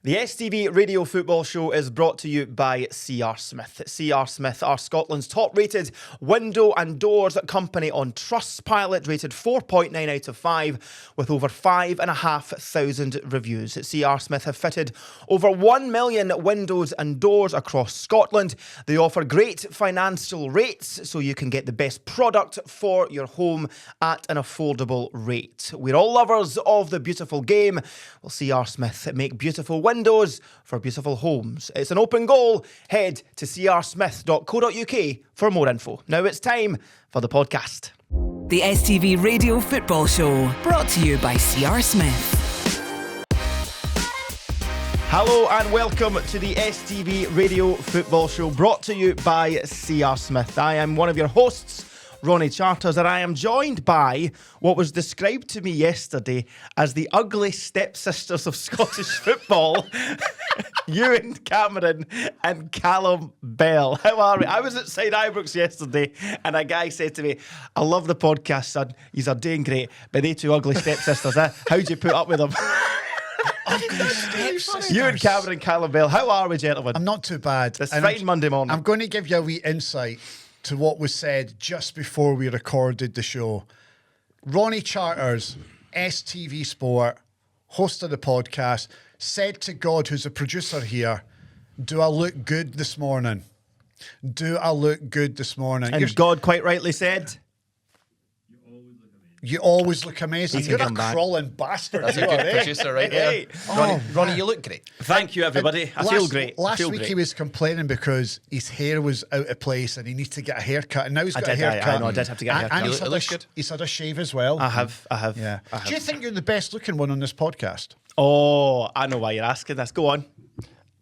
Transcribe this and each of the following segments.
The STV Radio Football Show is brought to you by C.R. Smith. C.R. Smith are Scotland's top-rated window and doors company on Trustpilot, rated 4.9 out of 5, with over 5,500 reviews. C.R. Smith have fitted over 1 million windows and doors across Scotland. They offer great financial rates, so you can get the best product for your home at an affordable rate. We're all lovers of the beautiful game. Well, C.R. Smith make beautiful windows for beautiful homes. It's an open goal. Head to crsmith.co.uk for more info. Now it's time for the podcast. The STV Radio Football Show, brought to you by C.R. Smith. Hello and welcome to the STV Radio Football Show, brought to you by C.R. Smith. I am one of your hosts, Ronnie Charters, and I am joined by what was described to me yesterday as the ugly stepsisters of Scottish football, Ewen Cameron and Callum Bell. How are we? I was outside Ibrox yesterday and a guy said to me, I love the podcast, son. Yous are doing great, but they two ugly stepsisters, how'd you put up with them? Ugly stepsisters. Ewen Cameron and Callum Bell. How are we, gentlemen? I'm not too bad. It's fine Monday morning. I'm going to give you a wee insight to what was said just before we recorded the show. Ronnie Charters, STV Sport, host of the podcast, said to God, who's a producer here, do I look good this morning? Do I look good this morning? And God quite rightly said, you always look amazing. He You're can a come back. crawling bastard. That's a you good are, eh? producer right there. Hey. Ronnie, you look great. thank you everybody. I feel great. Last feel week great. he was complaining because his hair was out of place and he needs to get a haircut. And now he's got a did, haircut. I know, I did have to get a haircut. And he's It looks good. he's had a shave as well. I have. Yeah. I have. Do you think you're the best looking one on this podcast? Oh, I know why you're asking this. Go on.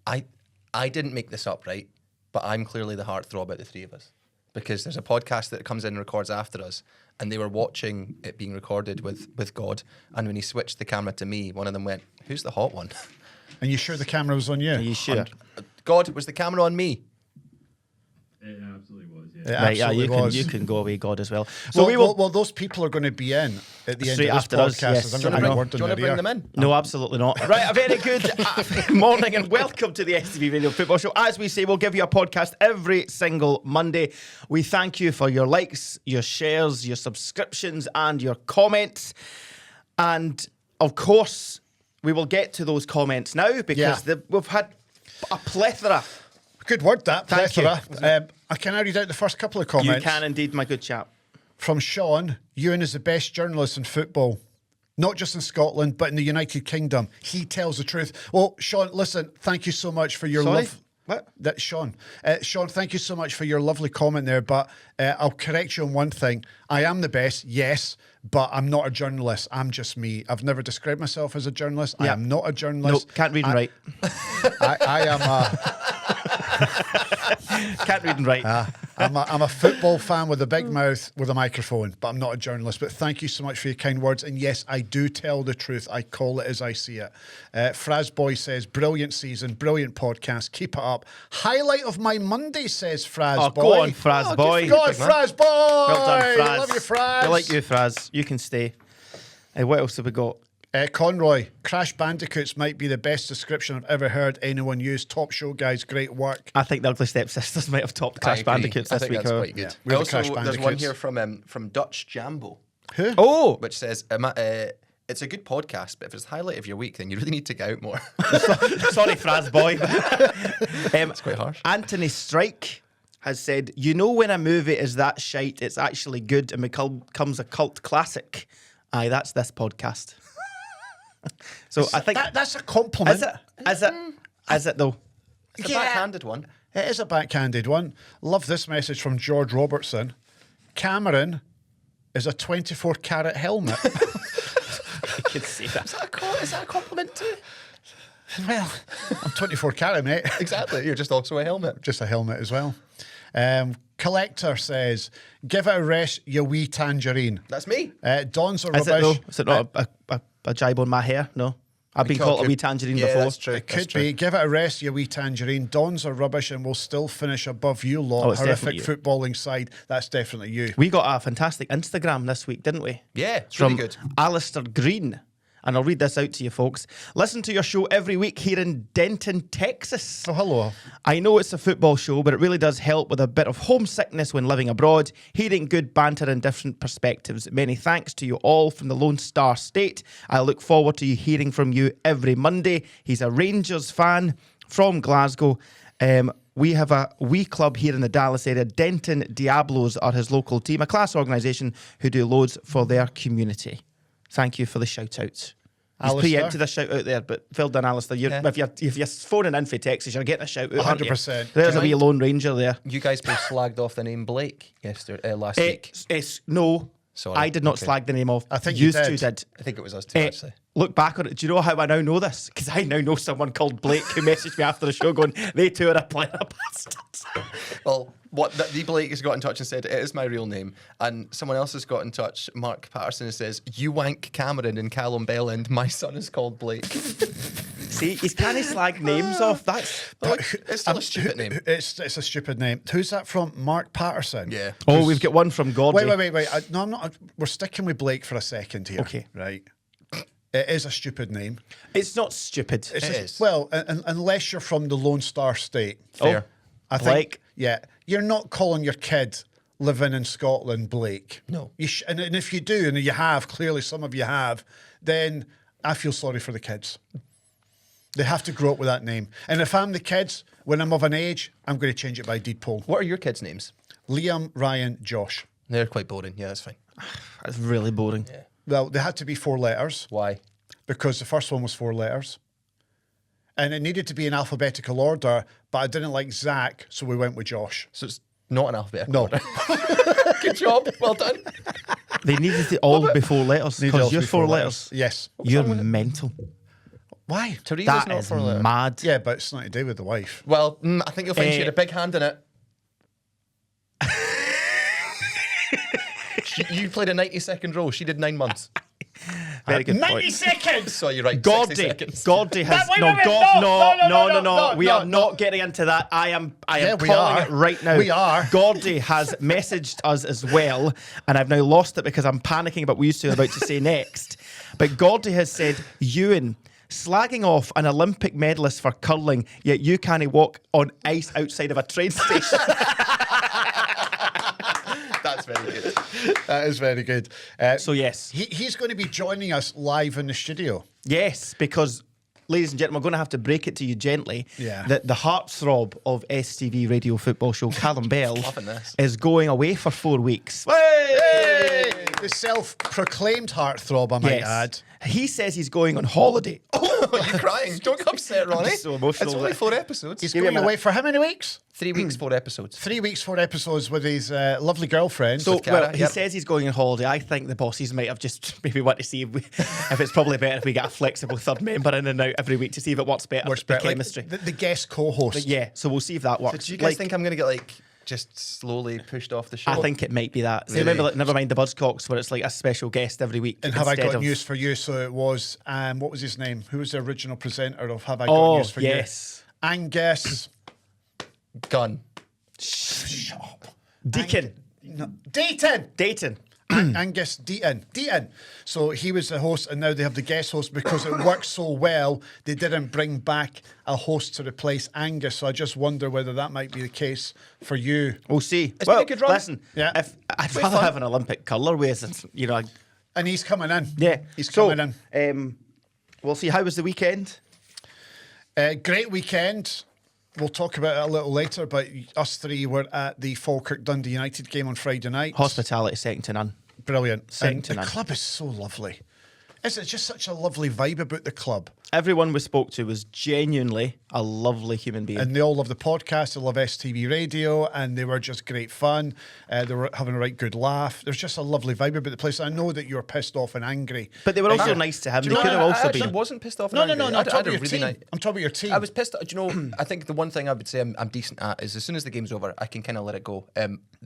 I didn't make this up, right? But I'm clearly the heartthrob out of the three of us. Because there's a podcast that comes in and records after us, and they were watching it being recorded with God, and when he switched the camera to me, one of them went, who's the hot one? And you sure the camera was on you? Are you sure? God, was the camera on me? It absolutely was, It yeah. Right, yeah, absolutely was. you can go away, God, as well. So Well, we will. well, those people are going to be in at the Straight end of after this us, podcast. yes. I'm Do you going to wanna put Do a you word want in to their bring ear. them in? No, absolutely not. Right, a very good morning and welcome to the STV Radio Football Show. As we say, we'll give you a podcast every single Monday. We thank you for your likes, your shares, your subscriptions, and your comments. And of course, we will get to those comments now because we've had a plethora. Good word, that. Thank you. Plethora. Can I read out the first couple of comments? You can indeed, my good chap. From Sean, Ewan is the best journalist in football. Not just in Scotland, but in the United Kingdom. He tells the truth. Well, Sean, listen, thank you so much for your Sorry? love. What? That's Sean. Sean, thank you so much for your lovely comment there, but I'll correct you on one thing. I am the best, yes, but I'm not a journalist. I'm just me. I've never described myself as a journalist. I Yeah. am not a journalist. Nope, can't read and write. I am a... Can't read and write. I'm a football fan with a big mouth with a microphone, but I'm not a journalist. But thank you so much for your kind words. And yes, I do tell the truth. I call it as I see it. Fraz Boy says, brilliant season, brilliant podcast. Keep it up. Highlight of my Monday, says Fraz Oh, Boy. go on, Fraz Boy. Go on, Fraz Boy. Well done, Fraz. Love you, Fraz. I like you, Fraz. You can stay. What else have we got? Conroy, Crash Bandicoots might be the best description I've ever heard anyone use. Top show, guys. Great work. I think the Ugly Stepsisters might have topped I Crash agree. Bandicoots I this think week. that's however. quite good. We're the Also, Crash there's one Bandicoots. here from Dutch Jambo, Who? Oh, which says, it's a good podcast, but if it's the highlight of your week, then you really need to get out more. sorry, Fraz Boy. It's quite harsh. Anthony Strike has said, you know when a movie is that shite, it's actually good and becomes a cult classic. Aye, that's this podcast. So I think... That's a compliment. Is it? Is it? Is it though? It's a backhanded one. It is a backhanded one. Love this message from George Robertson. Cameron is a 24-carat helmet. I could see that. Is that a compliment too? Well, I'm 24-carat, mate. Exactly. You're just also a helmet. Just a helmet as well. Collector says, give it a rest, you wee tangerine. That's me. Don's a Is rubbish. it though? Is it not a jibe on my hair? No. I've been called a wee tangerine yeah, before. That's true. It could be. Give it a rest, you wee tangerine. Dons are rubbish and will still finish above you lot. Oh, it's Horrific definitely footballing side. That's definitely you. We got a fantastic Instagram this week, didn't we? Yeah, it's really From good. Alistair Green. And I'll read this out to you folks. Listen to your show every week here in Denton, Texas. Oh, hello. I know it's a football show, but it really does help with a bit of homesickness when living abroad, hearing good banter and different perspectives. Many thanks to you all from the Lone Star State. I look forward to hearing from you every Monday. He's a Rangers fan from Glasgow. We have a wee club here in the Dallas area. Denton Diablos are his local team, a class organisation who do loads for their community. Thank you for the shout-outs. He's preempted a shout-out there, but well done, Alistair. If you're phoning in for Texas, you're getting a shout-out, 100%. There's a wee Lone Ranger there. You guys both slagged off the name Blake last week. No, Sorry. I did not slag the name off. I think you you did. two did. I think it was us two, actually. Look back on it. Do you know how I now know this? Because I now know someone called Blake who messaged me after the show going, they two are a player of bastards. Well, the Blake has got in touch and said, it is my real name. And someone else has got in touch, Mark Patterson, and says, Ewen Cameron and Callum Belland, my son is called Blake. See, he's kind of slag names off. That's It's still a stupid name. It's a stupid name. Who's that from? Mark Patterson? Yeah. Oh, we've got one from Gordy. Wait. No, I'm not. We're sticking with Blake for a second here. Okay. Right. It is a stupid name. It's not stupid. It's It just- is. Well, unless you're from the Lone Star State. Fair. I think, Blake. yeah, you're not calling your kid living in Scotland Blake. No. And if you do, and you have, clearly some of you have, then I feel sorry for the kids. They have to grow up with that name. And if I'm the kids, when I'm of an age, I'm going to change it by deed poll. What are your kids' names? Liam, Ryan, Josh. They're quite boring. Yeah, that's fine. That's really boring. Yeah. Well, they had to be 4 letters Why? because the first one was 4 letters. And it needed to be in alphabetical order, but I didn't like Zach, so we went with Josh. So it's not an alphabetical No. order. Good job. Well done. They needed to all be 4 letters Needed all because to you're be 4 letters. Yes. You're mental. Why? Teresa's That not is for a letter. mad. Yeah, but it's not to do with the wife. Well, I think you'll find she had a big hand in it. You played a 90-second role. She did 9 months. Very good 90 point. seconds! So you're right. 60 Gordy seconds. has Wait, no, wait, God, no. no. We are no. not getting into that. I am Yeah, we calling are. it right now. We are. Gordy has messaged us as well, and I've now lost it because I'm panicking about what we two are about to say next. But Gordy has said, Ewan, slagging off an Olympic medalist for curling, yet you can't walk on ice outside of a train station. That's very good. That is very good. So yes. He's going to be joining us live in the studio. Yes, because, ladies and gentlemen, we're going to have to break it to you gently Yeah. that the heartthrob of STV radio football show, Callum Bell, Loving this. is going away for 4 weeks. Hey! The self-proclaimed heartthrob, I might add. He says he's going on holiday. Oh, you're crying. Don't get upset, Ronnie. I'm so emotional It's only that- 4 episodes. He's Give me a going minute. away for how many weeks? 3 weeks, 4 episodes. 3 weeks, 4 episodes with his lovely girlfriend. So, Cara, well, he yep. says he's going on holiday. I think the bosses might have just maybe want to see if it's probably better if we get a flexible third member in and out every week to see if it works better. Works the better. Like chemistry. the guest co-host. But yeah, so we'll see if that So works. do you guys Like, think I'm going to get just slowly pushed off the show? I think it might be that. So Really? remember, Never Mind the Buzzcocks, where it's like a special guest every week. And Have I instead Got of- News for You? So it was, what was his name? Who was the original presenter of Have I Got News for yes. You? Angus. Gun. Shut up. Deacon. No, Dayton. Angus Deaton. So he was the host, and now they have the guest host because it worked so well. They didn't bring back a host to replace Angus. So I just wonder whether that might be the case for you. We'll see. It's been a good run. Listen, Yeah. if I'd rather have an Olympic curler with, And he's coming in. yeah, He's so, coming in. We'll see. How was the weekend? Great weekend. We'll talk about it a little later, but us three were at the Falkirk-Dundee United game on Friday night. Hospitality second to none. Brilliant. Second And to the none. club is so lovely. It's just such a lovely vibe about the club. Everyone we spoke to was genuinely a lovely human being. And they all love the podcast, they love STV radio, and they were just great fun. They were having a right good laugh. There's just a lovely vibe about the place. I know that you were pissed off and angry. But they were also nice to him. Do They you know could have what? also I actually been. wasn't pissed off. No. and I'm angry. talking I had about a your really team. nice. I'm talking about your team. I was pissed. Do you know? I think the one thing I would say I'm decent at is as soon as the game's over, I can kind of let it go.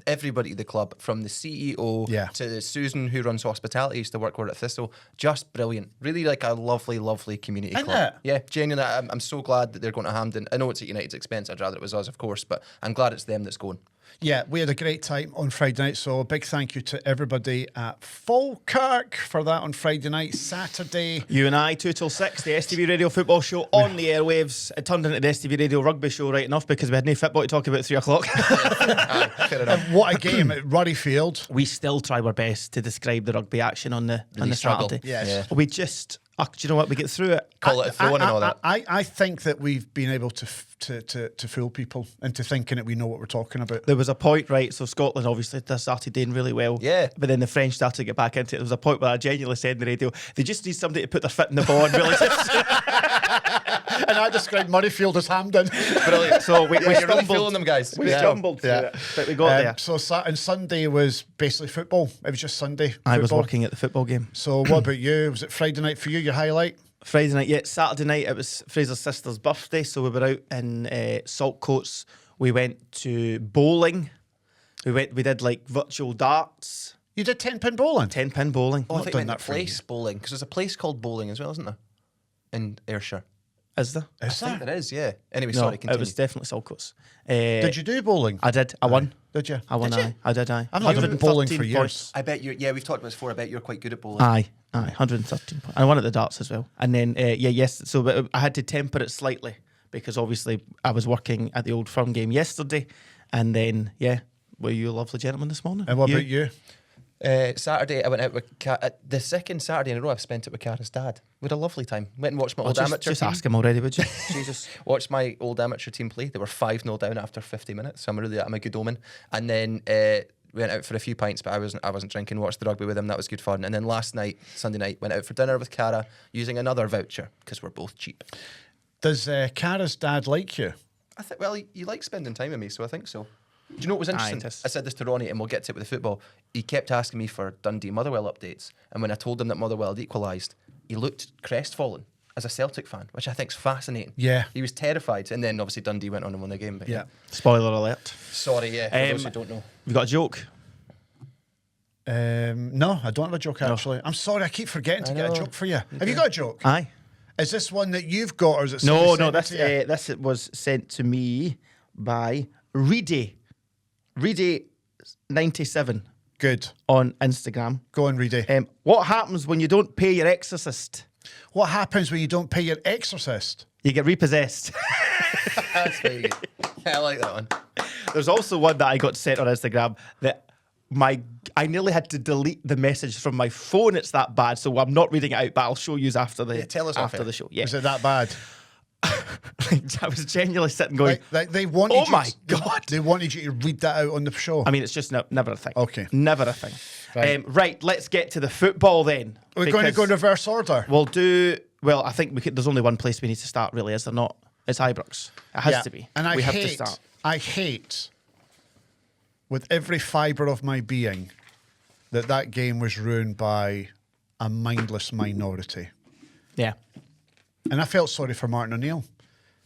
Everybody at the club, from the CEO Yeah. to Susan, who runs hospitality, used to work with her at Thistle, just brilliant. Really like a lovely community Isn't club. it? Yeah, genuinely. I'm so glad that they're going to Hampden. I know it's at United's expense. I'd rather it was us, of course, but I'm glad it's them that's going. Yeah, we had a great time on Friday night, so a big thank you to everybody at Falkirk for that on Friday night. Saturday, You and I, 2 till 6, the STV Radio Football Show on the airwaves. It turned into the STV Radio Rugby Show right enough because we had no football to talk about at 3 o'clock. Fair enough. and what a game at Ruddyfield. We still try our best to describe the rugby action on the struggle. Saturday. Yes. Yeah. We just, do you know what? We get through it. Call it a throw-in and all that. I think that we've been able to fool people into thinking that we know what we're talking about. There was a point, right? So Scotland obviously started doing really well. Yeah. But then the French started to get back into it. There was a point where I genuinely said on the radio, they just need somebody to put their foot in the ball and really And I described Murrayfield as Hampden. Brilliant. So we You're really stumbled. feeling them, guys. We Yeah. stumbled through it, but we got there. So and Sunday was basically football. It was just Sunday. I was football. working at the football game. So what about you? Was it Friday night for you, your highlight? Friday night, yeah. Saturday night, it was Fraser's sister's birthday, so we were out in Saltcoats. We went to bowling. We did like virtual darts, You did 10-pin bowling? 10-pin bowling. Oh, I Not think done meant that the for place bowling, because there's a place called bowling as well, isn't there? In Ayrshire. Is there? Is I think there? there is, yeah. Anyway, No, sorry, continue. it was definitely Saltcoats. Did you do bowling? I did. I won. Did you? I won. Did you? I did. I. I've not done 113 bowling for years. points. I bet you're, yeah, we've talked about this before, I bet you're quite good at bowling. Aye, 113 points. I won at the darts as well. And then, yes, so but I had to temper it slightly because obviously I was working at the Old Firm game yesterday. And then, were you a lovely gentleman this morning? And what about you? Saturday, I went out with the second Saturday in a row I've spent it with Cara's dad. We had a lovely time. Went and watched my old amateur just team. ask him already, would you? Jesus. Watched my old amateur team play. They were 5-0 down after 50 minutes, so I'm a good omen. And then we went out for a few pints, but I wasn't drinking. Watched the rugby with him. That was good fun. And then last night, Sunday night, went out for dinner with Cara using another voucher because we're both cheap. Does Cara's dad like you? I think. Well, he likes spending time with me, so I think so. Do you know what was interesting? it is. I said this to Ronnie, and we'll get to it with the football. He kept asking me for Dundee Motherwell updates, and when I told him that Motherwell had equalised, he looked crestfallen as a Celtic fan, which I think's fascinating. Yeah. He was terrified, and then obviously Dundee went on and won the game. But Yeah. Spoiler alert. Sorry, yeah. For those who don't know. You got a joke? No, I don't have a joke actually. I'm sorry, I keep forgetting to get a know. joke for you. Have you got a joke? Aye. Is this one that you've got, or is it? No, somebody this sent it to you? this was sent to me by Reedy 97 Good. on Instagram. Go on, Reedy. What happens when you don't pay your exorcist? What happens when you don't pay your exorcist? You get repossessed. That's very good. Yeah, I like that one. There's also one that I got sent on Instagram that I nearly had to delete the message from my phone. It's that bad, so I'm not reading it out, but I'll show you after the tell us off after air. the show. Yeah, Is it that bad? I was genuinely sitting going, Like they wanted Oh you my God. They wanted you to read that out on the show. I mean, it's just never a thing. Okay. Never a thing. Right. Right, let's get to the football then. We're going to go in because reverse order. We'll do, well, I think there's only one place we need to start, really, is there not? It's Ibrox. It has to be. And we have to start. I hate with every fibre of my being that game was ruined by a mindless minority. Yeah. And I felt sorry for Martin O'Neill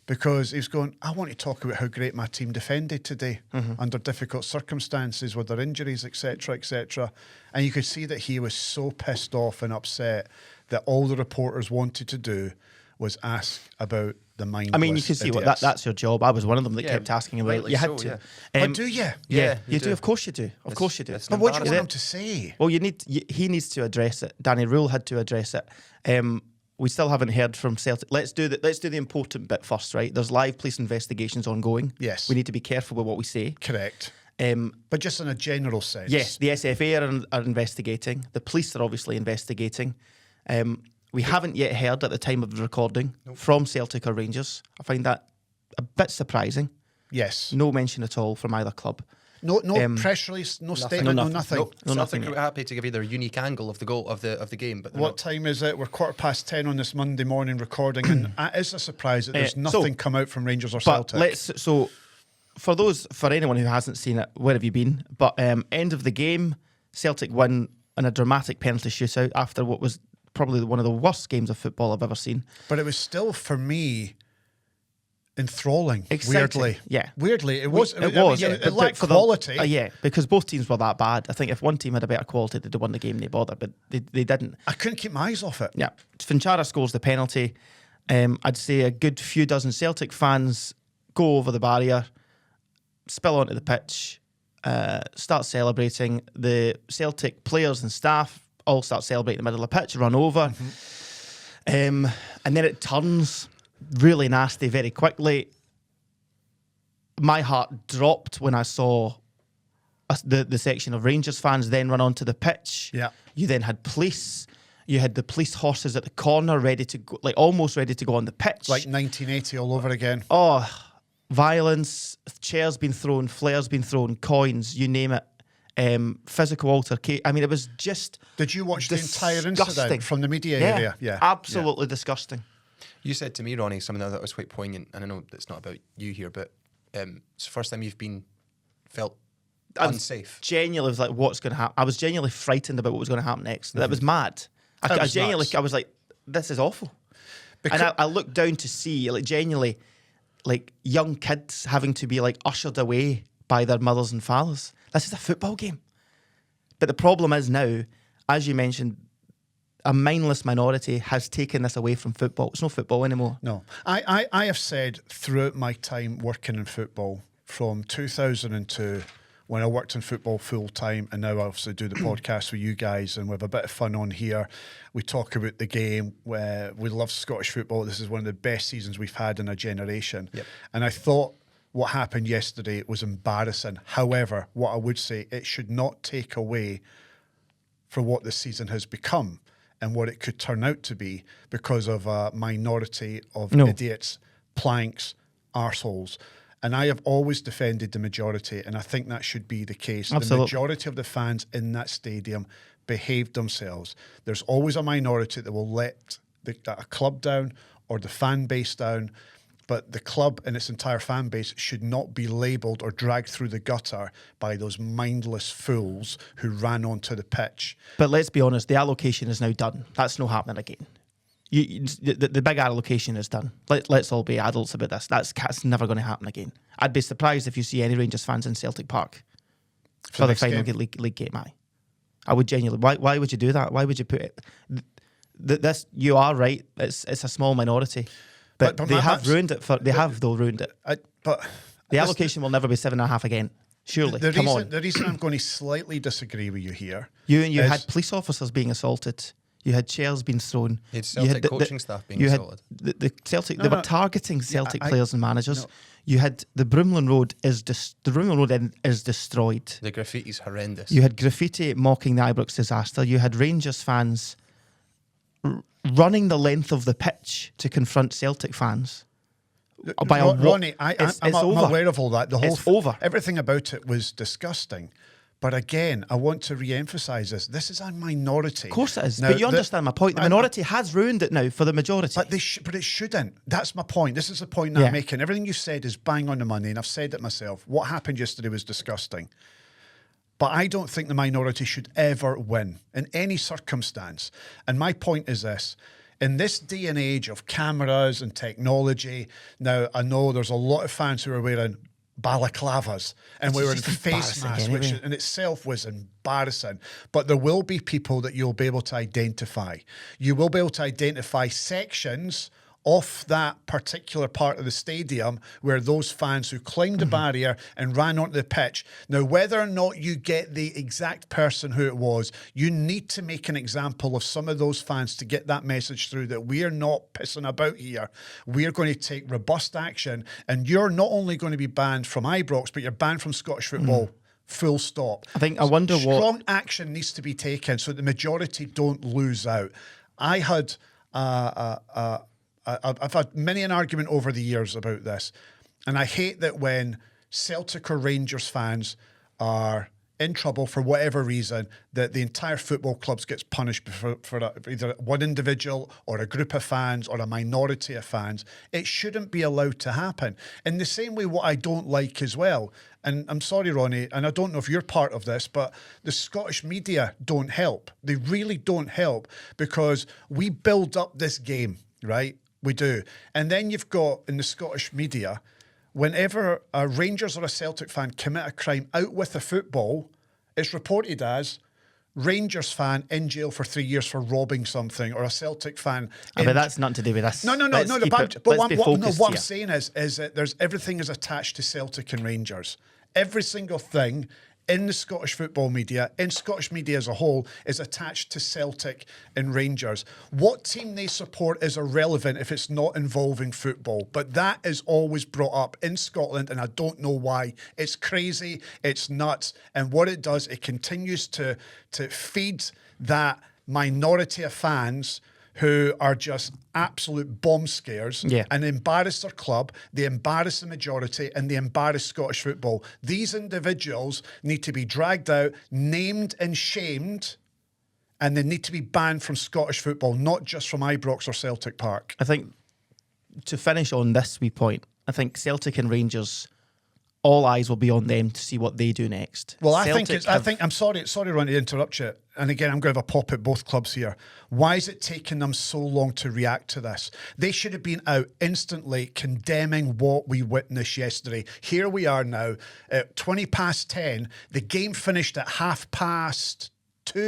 because he was going, I want to talk about how great my team defended today under difficult circumstances with their injuries, etc., etc. And you could see that he was so pissed off and upset that all the reporters wanted to do was ask about the mindless I mean, you can see what idiots. that's your job. I was one of them that Yeah, kept asking about it. rightly You had so, to. yeah. But do you? Yeah, Yeah, you you do. do. Of course you do. Of course you do. it's But what do you want him embarrassing. to say? Well, he needs to address it. Danny Rule had to address it. We still haven't heard from Celtic. Let's do the important bit first, right? There's live police investigations ongoing. Yes. We need to be careful with what we say. Correct. Um, But just in a general sense. yes, the SFA are investigating. The police are obviously investigating. We haven't yet heard at the time of the recording from Celtic or Rangers. I find that a bit surprising. Yes. No mention at all from either club. No press release, no statement, no nothing. Nope. No, Celtic nothing are happy to give you their unique angle of the goal of the game, but they're What not. time is it? We're 10:15 on this Monday morning recording, and it is a surprise that there's nothing come out from Rangers or But Celtic. for anyone who hasn't seen it, where have you been? But end of the game, Celtic win in a dramatic penalty shootout after what was probably one of the worst games of football I've ever seen. But it was still, for me, enthralling. Exciting, Weirdly, yeah. Weirdly, it was. It was. It lacked for quality. yeah, because both teams were that bad. I think if one team had a better quality, they'd have won the game. They bother, but they didn't. I couldn't keep my eyes off it. Yeah, Finchara scores the penalty. I'd say a good few dozen Celtic fans go over the barrier, spill onto the pitch, start celebrating. The Celtic players and staff all start celebrating in the middle of the pitch, run over. And then it turns really nasty very quickly. My heart dropped when I saw the section of Rangers fans then run onto the pitch. Yeah. You then had police. You had the police horses at the corner ready to go, like almost ready to go on the pitch. Like 1980 all over again. Oh, violence, chairs being thrown, flares being thrown, coins, you name it. Physical altercation. I mean, it was just Did you watch disgusting. the entire incident from the media area? Yeah. Absolutely disgusting. You said to me, Ronnie, something that I thought was quite poignant, and I know it's not about you here, but it's the first time you've felt unsafe. Genuinely was like, what's going to happen? I was genuinely frightened about what was going to happen next. That was mad. That I was genuinely, nuts. I was like, this is awful. Because And I looked down to see, like, genuinely, like, young kids having to be, like, ushered away by their mothers and fathers. This is a football game. But the problem is now, as you mentioned, a mindless minority has taken this away from football. It's no football anymore. No. I have said throughout my time working in football, from 2002, when I worked in football full time, and now I obviously do the podcast with you guys, and we have a bit of fun on here. We talk about the game. Where we love Scottish football. This is one of the best seasons we've had in a generation. Yep. And I thought what happened yesterday was embarrassing. However, what I would say, it should not take away for what the season has become and what it could turn out to be because of a minority of idiots, planks, arseholes. And I have always defended the majority, and I think that should be the case. Absolutely. The majority of the fans in that stadium behaved themselves. There's always a minority that will let a club down or the fan base down, but the club and its entire fan base should not be labelled or dragged through the gutter by those mindless fools who ran onto the pitch. But let's be honest, the allocation is now done. That's not happening again. The big allocation is done. Let's all be adults about this. That's never going to happen again. I'd be surprised if you see any Rangers fans in Celtic Park for the next final game? league game. I would genuinely. Why would you do that? Why would you put it? This you are right. It's a small minority, but they have ruined it. They have ruined it. But The allocation will never be 7.5 again. Surely, come on. The reason I'm going to slightly disagree with you here, You is- had police officers being assaulted. You had chairs being thrown. You had Celtic coaching staff being assaulted. The Celtic. No, they no. were targeting Celtic I- players and managers. no. You had the Broomland Road is destroyed. The graffiti's horrendous. You had graffiti mocking the Ibrox disaster. You had Rangers fans running the length of the pitch to confront Celtic fans. By a walk. Ronnie, I'm over. aware of all that. The whole It's over. Everything about it was disgusting. But again, I want to re-emphasise this. This is a minority. Of course it is. Now, But you understand my point. The minority has ruined it now for the majority. But it shouldn't. That's my point. This is the point that Yeah. I'm making. Everything you said is bang on the money, and I've said it myself. What happened yesterday was disgusting. But I don't think the minority should ever win in any circumstance. And my point is this. In this day and age of cameras and technology, now I know there's a lot of fans who are wearing balaclavas and we were in just face embarrassing masks, which anyway. in itself was embarrassing. But there will be people that you'll be able to identify. You will be able to identify sections off that particular part of the stadium where those fans who climbed the barrier and ran onto the pitch. Now, whether or not you get the exact person who it was, you need to make an example of some of those fans to get that message through that we're not pissing about here. We're going to take robust action, and you're not only going to be banned from Ibrox, but you're banned from Scottish football. Full stop. I wonder what Strong action needs to be taken so the majority don't lose out. I had I've had many an argument over the years about this, and I hate that when Celtic or Rangers fans are in trouble for whatever reason, that the entire football clubs gets punished for either one individual or a group of fans or a minority of fans. It shouldn't be allowed to happen. In the same way, what I don't like as well, and I'm sorry, Ronnie, and I don't know if you're part of this, but the Scottish media don't help. They really don't help because we build up this game, right? We do. And then you've got in the Scottish media, whenever a Rangers or a Celtic fan commit a crime out with the football, it's reported as Rangers fan in jail for 3 years for robbing something, or a Celtic fan. but that's nothing to do with this. No. Let's But keep it- what let's I'm be what focused I'm here. saying is that there's everything is attached to Celtic and Rangers. Every single thing in the Scottish football media, in Scottish media as a whole, is attached to Celtic and Rangers. What team they support is irrelevant if it's not involving football. But that is always brought up in Scotland, and I don't know why. It's crazy, it's nuts, and what it does, it continues to feed that minority of fans who are just absolute bomb scares and embarrass their club, they embarrass the majority, and they embarrass Scottish football. These individuals need to be dragged out, named and shamed, and they need to be banned from Scottish football, not just from Ibrox or Celtic Park. I think, to finish on this wee point, I think Celtic and Rangers, all eyes will be on them to see what they do next. Well, I'm sorry, Ronnie, to interrupt you. And again, I'm going to have a pop at both clubs here. Why is it taking them so long to react to this? They should have been out instantly condemning what we witnessed yesterday. Here we are now at 20 past 10. The game finished at 2:30.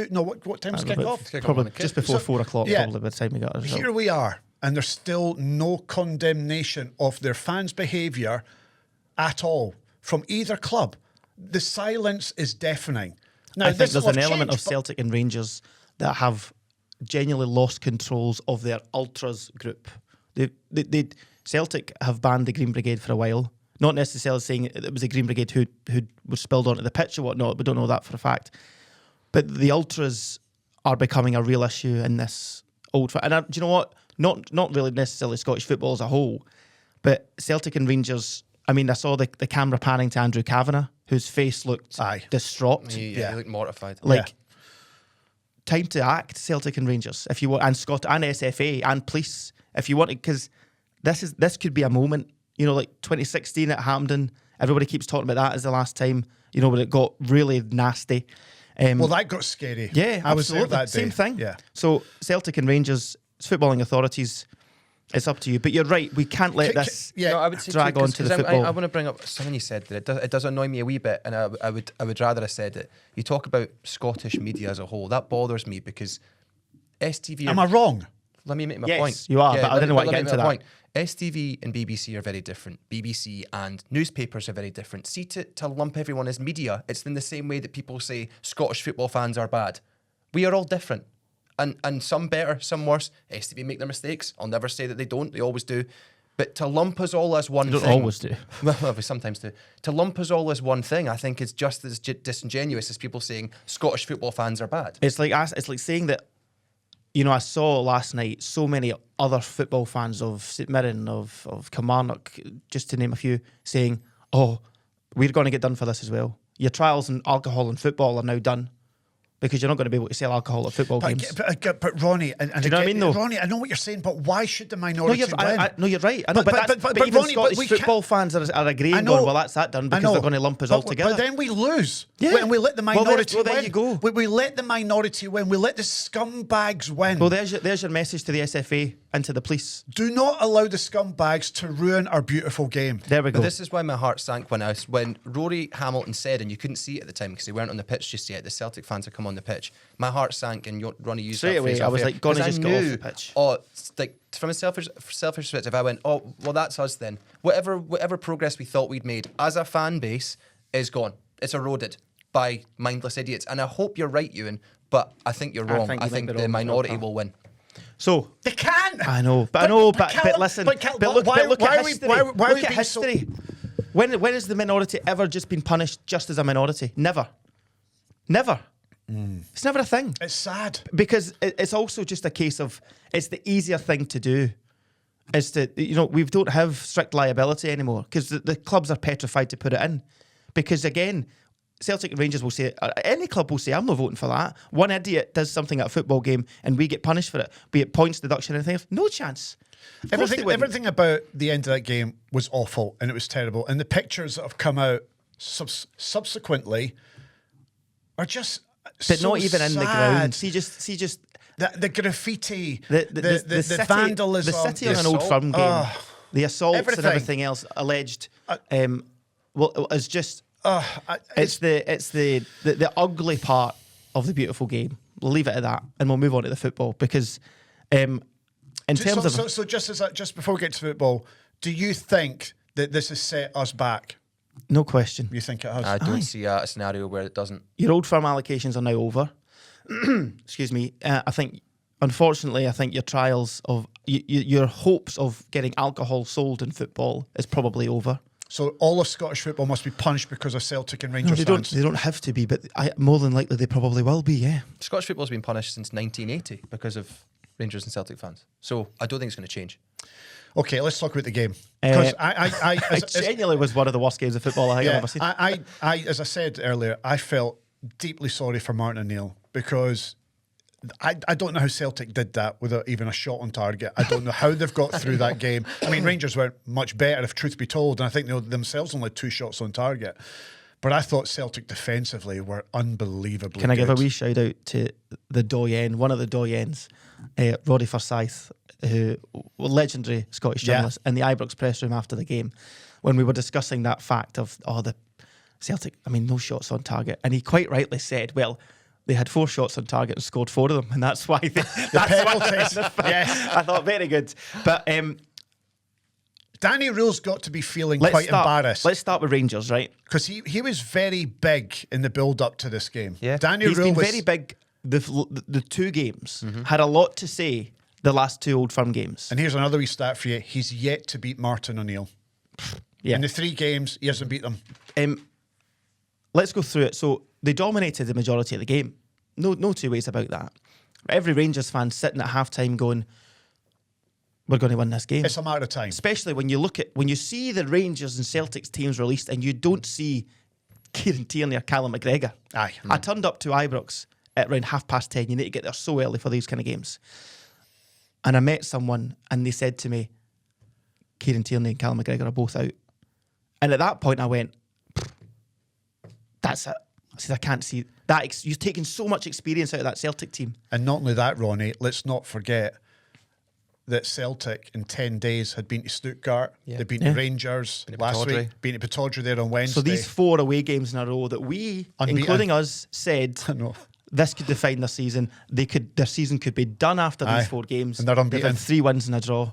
No, what time was kick-off? Probably just before 4 o'clock, probably by the time we got a result. Here we are, and there's still no condemnation of their fans' behaviour at all from either club. The silence is deafening. Now, I think there's an element of Celtic and Rangers that have genuinely lost controls of their ultras group. Celtic have banned the Green Brigade for a while. Not necessarily saying it was the Green Brigade who was spilled onto the pitch or whatnot. We don't know that for a fact. But the ultras are becoming a real issue in this old. And do you know what? Not really necessarily Scottish football as a whole, but Celtic and Rangers. I mean, I saw the camera panning to Andrew Kavanagh, whose face looked distraught. He looked mortified. Time to act, Celtic and Rangers, if you want, and Scott and SFA and police, if you want, because this could be a moment. You know, like 2016 at Hampden, everybody keeps talking about that as the last time. You know, when it got really nasty. Well, that got scary. Yeah, I was there that day. Same thing. Yeah. So Celtic and Rangers, footballing authorities. It's up to you, but you're right. We can't let this I would say drag on to the football. I want to bring up something you said that it does annoy me a wee bit, and I would rather have said it. You talk about Scottish media as a whole. That bothers me because STV. Am I wrong? Let me make my yes, point. You are, but I didn't want to get into that. Point. STV and BBC are very different. BBC and newspapers are very different. See, to lump everyone as media, it's in the same way that people say Scottish football fans are bad. We are all different. And some better, some worse. STV make their mistakes. I'll never say that they don't. They always do. But to lump us all as one thing... They don't always do. Well, we sometimes do. To lump us all as one thing, I think is just as disingenuous as people saying Scottish football fans are bad. It's like saying that, you know, I saw last night so many other football fans of St Mirren, of Kilmarnock, just to name a few, saying, oh, we're going to get done for this as well. Your trials in alcohol and football are now done. Because you're not going to be able to sell alcohol at football games. But Ronnie, and do you know what I mean? Though? Ronnie, I know what you're saying, but why should the minority win? No, you're right. I know, but even Ronnie, Scottish football fans are agreeing, going, well, that's that done, because they're going to lump us all together. But then we lose. Yeah. And we let the minority win. Well, there you go. We let the minority win. We let the scumbags win. Well, there's your message to the SFA and to the police. Do not allow the scumbags to ruin our beautiful game. There we go. But this is why my heart sank when Rory Hamilton said, and you couldn't see it at the time because they weren't on the pitch just yet, the Celtic fans had come on the pitch. My heart sank, and Ronnie used straight that away. phrase. I was like, "Gonna just get off the pitch." Oh, like from a selfish perspective, I went, "Oh, well, that's us then." Whatever progress we thought we'd made as a fan base is gone. It's eroded by mindless idiots. And I hope you're right, Ewan, but I think you're wrong. I think the minority will win. So they can. I know, but listen. Look at history. When has the minority ever just been punished just as a minority? Never. It's never a thing. It's sad because it's also just a case of it's the easier thing to do. Is to we don't have strict liability anymore because the clubs are petrified to put it in because again. Celtic and Rangers will say, any club will say, I'm not voting for that. One idiot does something at a football game and we get punished for it, be it points, deduction, anything else. No chance. Everything about the end of that game was awful and it was terrible. And the pictures that have come out subsequently are just but so not even sad. in the ground. See just the graffiti, the city, vandalism, the city on an Old Firm game, the assaults and everything else alleged. It's just. It's the ugly part of the beautiful game. We'll leave it at that, and we'll move on to the football because, just before we get to football, do you think that this has set us back? No question. You think it has? I don't see a scenario where it doesn't. Your Old Firm allocations are now over. Excuse me. I think, unfortunately, your trials of your hopes of getting alcohol sold in football is probably over. So all of Scottish football must be punished because of Celtic and Rangers No, fans? they don't have to be, but more than likely they probably will be, yeah. Scottish football's been punished since 1980 because of Rangers and Celtic fans. So I don't think it's going to change. Okay, let's talk about the game. Because It genuinely was one of the worst games of football I think I've ever seen. I, as I said earlier, I felt deeply sorry for Martin O'Neill because I don't know how Celtic did that without even a shot on target. I don't know how they've got through that game. I mean, Rangers were much better, if truth be told, and I think they themselves only had 2 shots on target. But I thought Celtic defensively were unbelievably Can I give a good. wee shout out to the doyen, one of the doyens, Roddy Forsyth, who was legendary Scottish journalist, in the Ibrox press room after the game, when we were discussing that fact of the Celtic, I mean, no shots on target, and he quite rightly said, well, they had 4 shots on target and scored 4 of them, and that's why they, the penalties. Yes. I thought very good, but Danny Rule's got to be feeling let's quite start, embarrassed. Let's start with Rangers, right? Because he was very big in the build-up to this game. Yeah. Danny He's Rule been was very big. The 2 games had a lot to say. The last 2 Old Firm games, And here's another wee stat for you. He's yet to beat Martin O'Neill. yeah. In the 3 games, he hasn't beat them. Let's go through it. So they dominated the majority of the game. No 2 ways about that. Every Rangers fan sitting at halftime going, we're going to win this game. It's a matter of time. Especially when you see the Rangers and Celtics teams released and you don't see Kieran Tierney or Callum McGregor. Aye. I turned up to Ibrox at around 10:30. You need to get there so early for these kind of games. And I met someone and they said to me, Kieran Tierney and Callum McGregor are both out. And at that point I went, that's it. I said, I can't see that. You've taken so much experience out of that Celtic team. And not only that, Ronnie, let's not forget that Celtic in 10 days had been to Stuttgart, they'd been to Rangers last week, been to Pittodrie there on Wednesday. So these 4 away games in a row that we, Unbeaten. including us, said this could define their season. Their season could be done after these 4 games. And they're unbeaten. They've had 3 wins and a draw.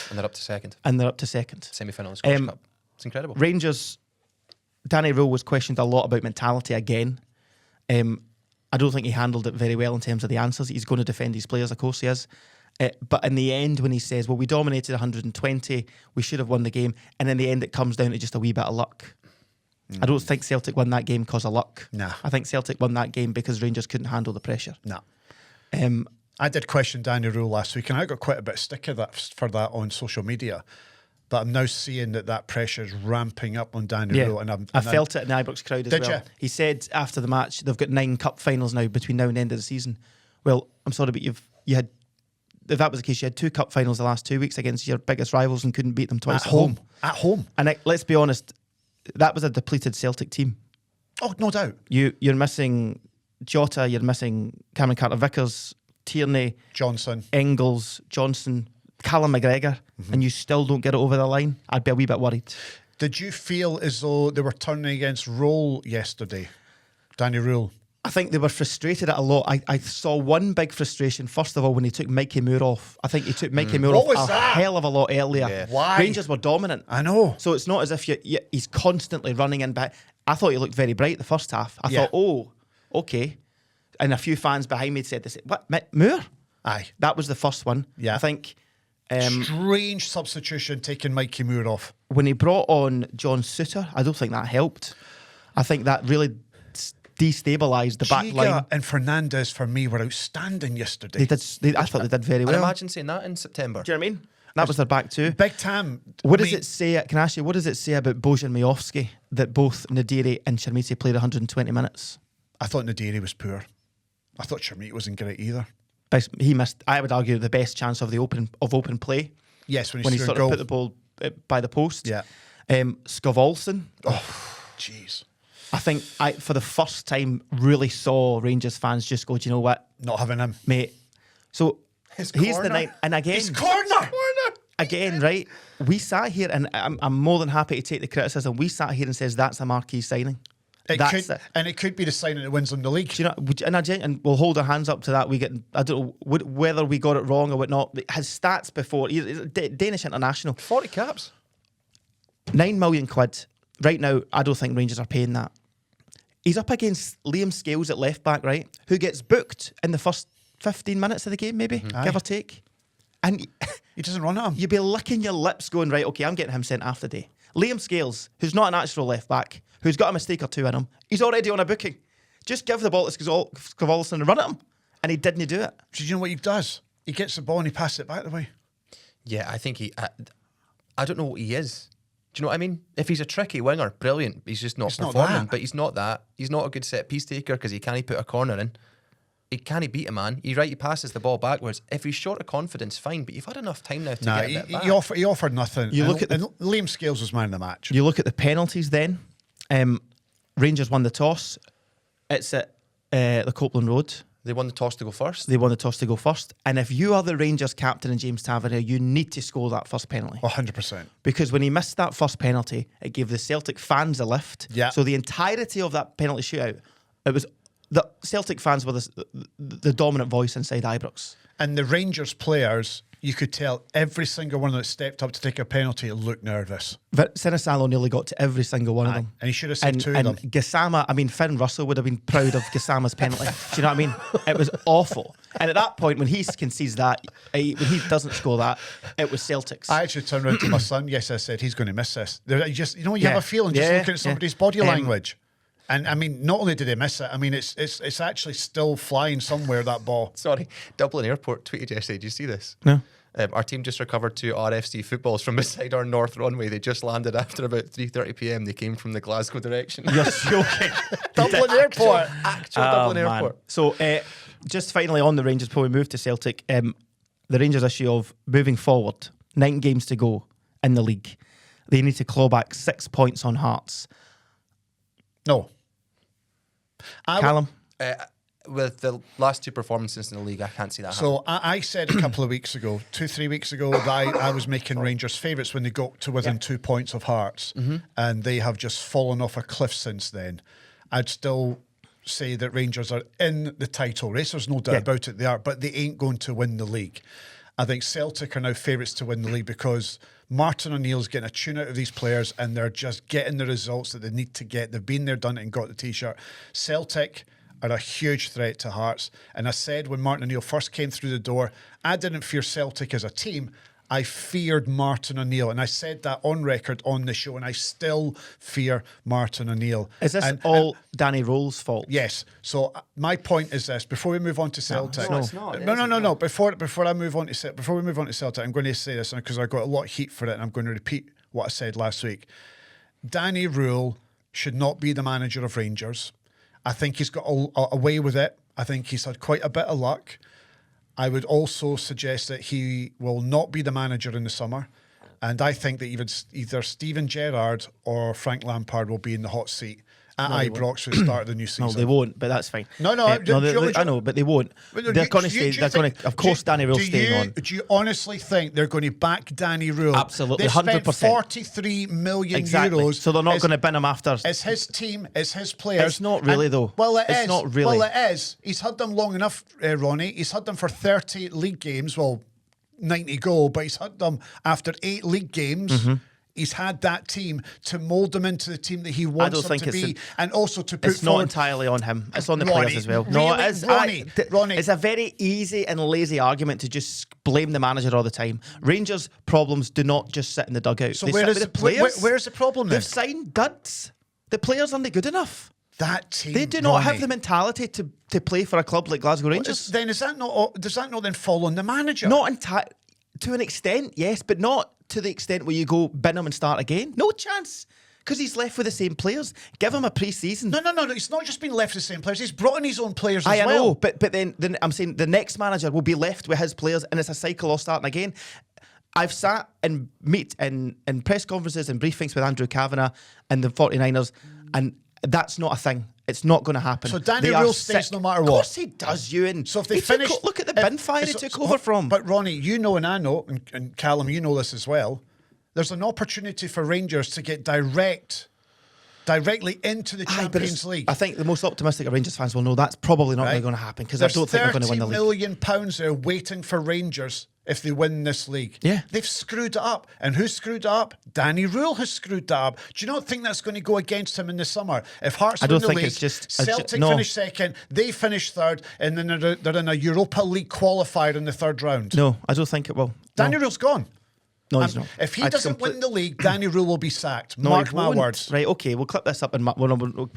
And they're up to second. Semi-final of the Scottish Cup. It's incredible. Rangers, Danny Rule was questioned a lot about mentality again. I don't think he handled it very well in terms of the answers. He's going to defend his players, of course he is. But in the end, when he says, well, we dominated 120, we should have won the game, and in the end it comes down to just a wee bit of luck. I don't think Celtic won that game because of luck. Nah. I think Celtic won that game because Rangers couldn't handle the pressure. No. I did question Danny Rule last week, and I got quite a bit of stick for that on social media. But I'm now seeing that pressure is ramping up on Danny Rule. And I felt it in the Ibrox crowd as Did well. you? He said after the match, they've got 9 cup finals now between now and the end of the season. Well, I'm sorry, but if that was the case, you had 2 cup finals the last 2 weeks against your biggest rivals and couldn't beat them twice at home. At home. And let's be honest, that was a depleted Celtic team. Oh, no doubt. You're missing Jota, you're missing Cameron Carter-Vickers, Tierney, Johnson, Engels, Johnson, Callum McGregor, and you still don't get it over the line. I'd be a wee bit worried. Did you feel as though they were turning against Roll yesterday? Danny Rule. I think they were frustrated at a lot. I saw one big frustration, first of all, when he took Mikey Moore off. I think he took Mikey Moore What off was a that? hell of a lot earlier. Yeah. Why? Rangers were dominant. I know. So it's not as if he's constantly running in back. I thought he looked very bright the first half. I thought, oh, okay. And a few fans behind me said, what, Moore? Aye. That was the first one. Yeah. I think Strange substitution taking Mikey Moore off. when he brought on John Suter, I don't think that helped. I think that really destabilised the back line. Giga and Fernandez, for me, were outstanding yesterday. I thought they did very And well. imagine saying that in September. Do you know what I mean? That was their back two. Big Tam. What does it say? Can I ask you, what does it say about Bojan Majowski that both Nadiri and Sharmiti played 120 minutes? I thought Nadiri was poor. I thought Sharmiti wasn't great either. He missed, I would argue, the best chance of open play. Yes, when he scored sort goal. of put the ball by the post. Yeah. Scovolson. Oh, jeez. I think for the first time, really saw Rangers fans just go, do you know what, Not having him. mate? So His he's the corner. night, and again, His corner! again, right? We sat here, and I'm more than happy to take the criticism. We sat here and says that's a marquee signing. It could be the signing that wins them the league. Do you know? And we'll hold our hands up to that. We get. I don't know whether we got it wrong or whatnot. His stats before, he's a Danish international, 40 caps. £9 million. right now, I don't think Rangers are paying that. He's up against Liam Scales at left back, right? Who gets booked in the first 15 minutes of the game, maybe, give or take. And he doesn't run at him. You'd be licking your lips going, right, okay, I'm getting him sent half the day. Liam Scales, who's not an actual left back, who's got a mistake or two in him, he's already on a booking. Just give the ball to Skavoldson and run at him. And he didn't do it. Do you know what he does? He gets the ball and he passes it back the way. Yeah, I think I don't know what he is. Do you know what I mean? If he's a tricky winger, brilliant. He's just not performing. But he's not that. He's not a good set piece taker because he can't put a corner in. He can't beat a man. He passes the ball backwards. If he's short of confidence, fine. But you've had enough time now to get a bit back. He offered nothing. You look at and Liam Scales was man of the match. You look at the penalties then. Rangers won the toss. It's at the Copeland Road. They won the toss to go first. They won the toss to go first. And if you are the Rangers captain and James Tavernier, you need to score that first penalty. 100%. Because when he missed that first penalty, it gave the Celtic fans a lift. Yeah. So the entirety of that penalty shootout, it was the Celtic fans were the dominant voice inside Ibrox. And the Rangers players, you could tell every single one that stepped up to take a penalty looked nervous. Sinisalo nearly got to every single one of them. And he should have said two of them. And Gassama, I mean, Finn Russell would have been proud of Gassama's penalty. Do you know what I mean? It was awful. And at that point, when he concedes that, when he doesn't score that, it was Celtics. I actually turned around to my son. Yes, I said, he's going to miss this. You have a feeling just looking at somebody's body language. And I mean, not only did he miss it, I mean, it's actually still flying somewhere, that ball. Sorry, Dublin Airport tweeted yesterday. Did you see this? No. Our team just recovered 2 RFC footballs from beside our north runway. They just landed after about 3:30 p.m. They came from the Glasgow direction. You're joking. Dublin Airport. Actual Dublin Airport. So, just finally on the Rangers before we move to Celtic, the Rangers issue of moving forward, 9 games to go in the league. They need to claw back 6 points on Hearts. No. Callum? With the last 2 performances in the league, I can't see that So I said a couple of weeks ago, 2-3 weeks ago, that I was making Rangers favourites when they got to within 2 points of Hearts. And they have just fallen off a cliff since then. I'd still say that Rangers are in the title race. There's no doubt about it, they are, but they ain't going to win the league. I think Celtic are now favourites to win the league because Martin O'Neill's getting a tune out of these players and they're just getting the results that they need to get. They've been there, done it and got the T-shirt. Celtic are a huge threat to Hearts. And I said when Martin O'Neill first came through the door, I didn't fear Celtic as a team. I feared Martin O'Neill. And I said that on record on the show, and I still fear Martin O'Neill. Is this all Danny Roll's fault? Yes. So my point is this: before we move on to Celtic, No, it's not. No. Before we move on to Celtic, I'm going to say this because I got a lot of heat for it, and I'm going to repeat what I said last week. Danny Rule should not be the manager of Rangers. I think he's got away with it. I think he's had quite a bit of luck. I would also suggest that he will not be the manager in the summer. And I think that either Steven Gerrard or Frank Lampard will be in the hot seat at Ibrox for the start of the new season. No, they won't, but that's fine. No, I know, but they won't. They're going to stay. They're going to, of course, Danny Rule's staying on. Do you honestly think they're going to back Danny Rule? Absolutely, they spent 100%. 43 million euros. So they're not going to bin him after. It's his team. It's his players. It's not really, though. Well, it's not really. Well, it is. He's had them long enough, Ronnie. He's had them for 30 league games. Well, 90 go, but he's had them after 8 league games. He's had that team to mould them into the team that he wants them to be, and also to put it's forward. Not entirely on him. It's on the Ronnie, players as well. really? No, it is. Ronnie. It's a very easy and lazy argument to just blame the manager all the time. Rangers' problems do not just sit in the dugout. So they where sit is with the players. where's the problem then? They've signed duds. The players aren't good enough. That team. They do not have the mentality to play for a club like Glasgow Rangers. Then does that not then fall on the manager? Not to an extent, yes, but not to the extent where you go bin him and start again. No chance. Because he's left with the same players. Give him a pre-season. No. It's not just been left with the same players. He's brought in his own players as I well. know, but then I'm saying the next manager will be left with his players, and it's a cycle all starting again. I've sat and meet in press conferences and briefings with Andrew Kavanagh and the 49ers, and that's not a thing. It's not going to happen. So Danny Rule stays no matter what. Of course he does, Ewan. So if they finish, look at the bin fire he took over from. But Ronnie, you know, and I know, and Callum, you know this as well. There's an opportunity for Rangers to get directly into the Champions League. I think the most optimistic of Rangers fans will know that's probably not really going to happen because I don't think they're going to win the league. £30 million there waiting for Rangers if they win this league. Yeah. They've screwed it up. And who screwed it up? Danny Rule has screwed it up. Do you not think that's going to go against him in the summer? If Hearts win the league, it's just Celtic no. finish second, they finish third, and then they're in a Europa League qualifier in the third round. No, I don't think it will. Danny Rule's gone. No, he's not. If he I doesn't win the league, Danny Rule will be sacked. No, Mark he my won't. words. Right, okay, we'll clip this up. We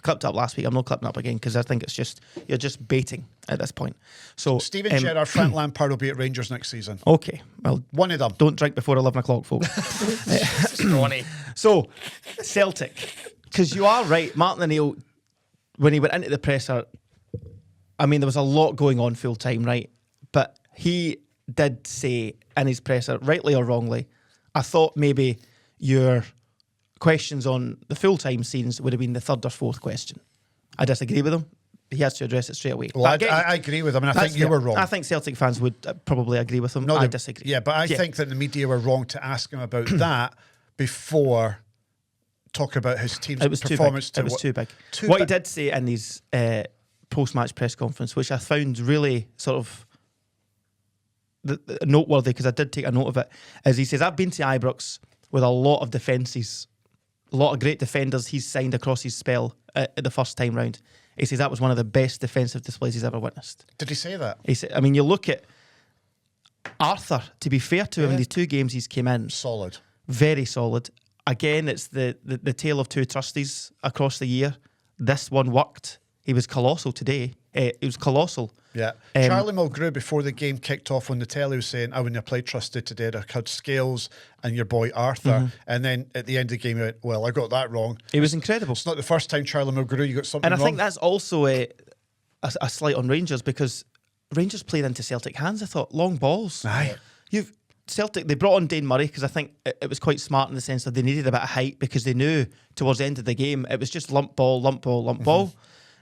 clipped it up last week. I'm not clipping it up again because I think it's just, you're just baiting at this point. So Steven Gerrard, Frank Lampard will be at Rangers next season. Okay, well, One of them. don't drink before 11 o'clock, folks. Ronnie. So, Celtic, because you are right, Martin O'Neill, when he went into the presser, I mean, there was a lot going on full time, right? But he did say in his presser, rightly or wrongly, I thought maybe your questions on the full time scenes would have been the third or fourth question. I disagree with him. He has to address it straight away. Well, I agree with him, and I think you were wrong. I think Celtic fans would probably agree with him. No, I disagree. Yeah, but I think that the media were wrong to ask him about that before talking about his team's It was performance. too big. It was too big. Too What he big. did say in his post-match press conference, which I found really sort of noteworthy because I did take a note of it, is he says, I've been to Ibrox with a lot of defences, a lot of great defenders he's signed across his spell at the first time round. He says that was one of the best defensive displays he's ever witnessed. Did he say that? He said, I mean, you look at Arthur, to be fair to him, in these two games he's came in, Solid. very solid. Again, it's the tale of two trustees across the year. This one worked. He was colossal today. It was colossal. Yeah. Charlie Mulgrew, before the game kicked off on the telly, was saying, I wouldn't have played trusted today. I had Scales and your boy Arthur. And then at the end of the game, he went, well, I got that wrong. It was incredible. It's not the first time, Charlie Mulgrew, you got something And I wrong. think that's also a slight on Rangers because Rangers played into Celtic hands, I thought. Long balls. Aye. Celtic, they brought on Dane Murray because I think it was quite smart in the sense that they needed a bit of height because they knew towards the end of the game it was just lump ball, lump ball, lump ball.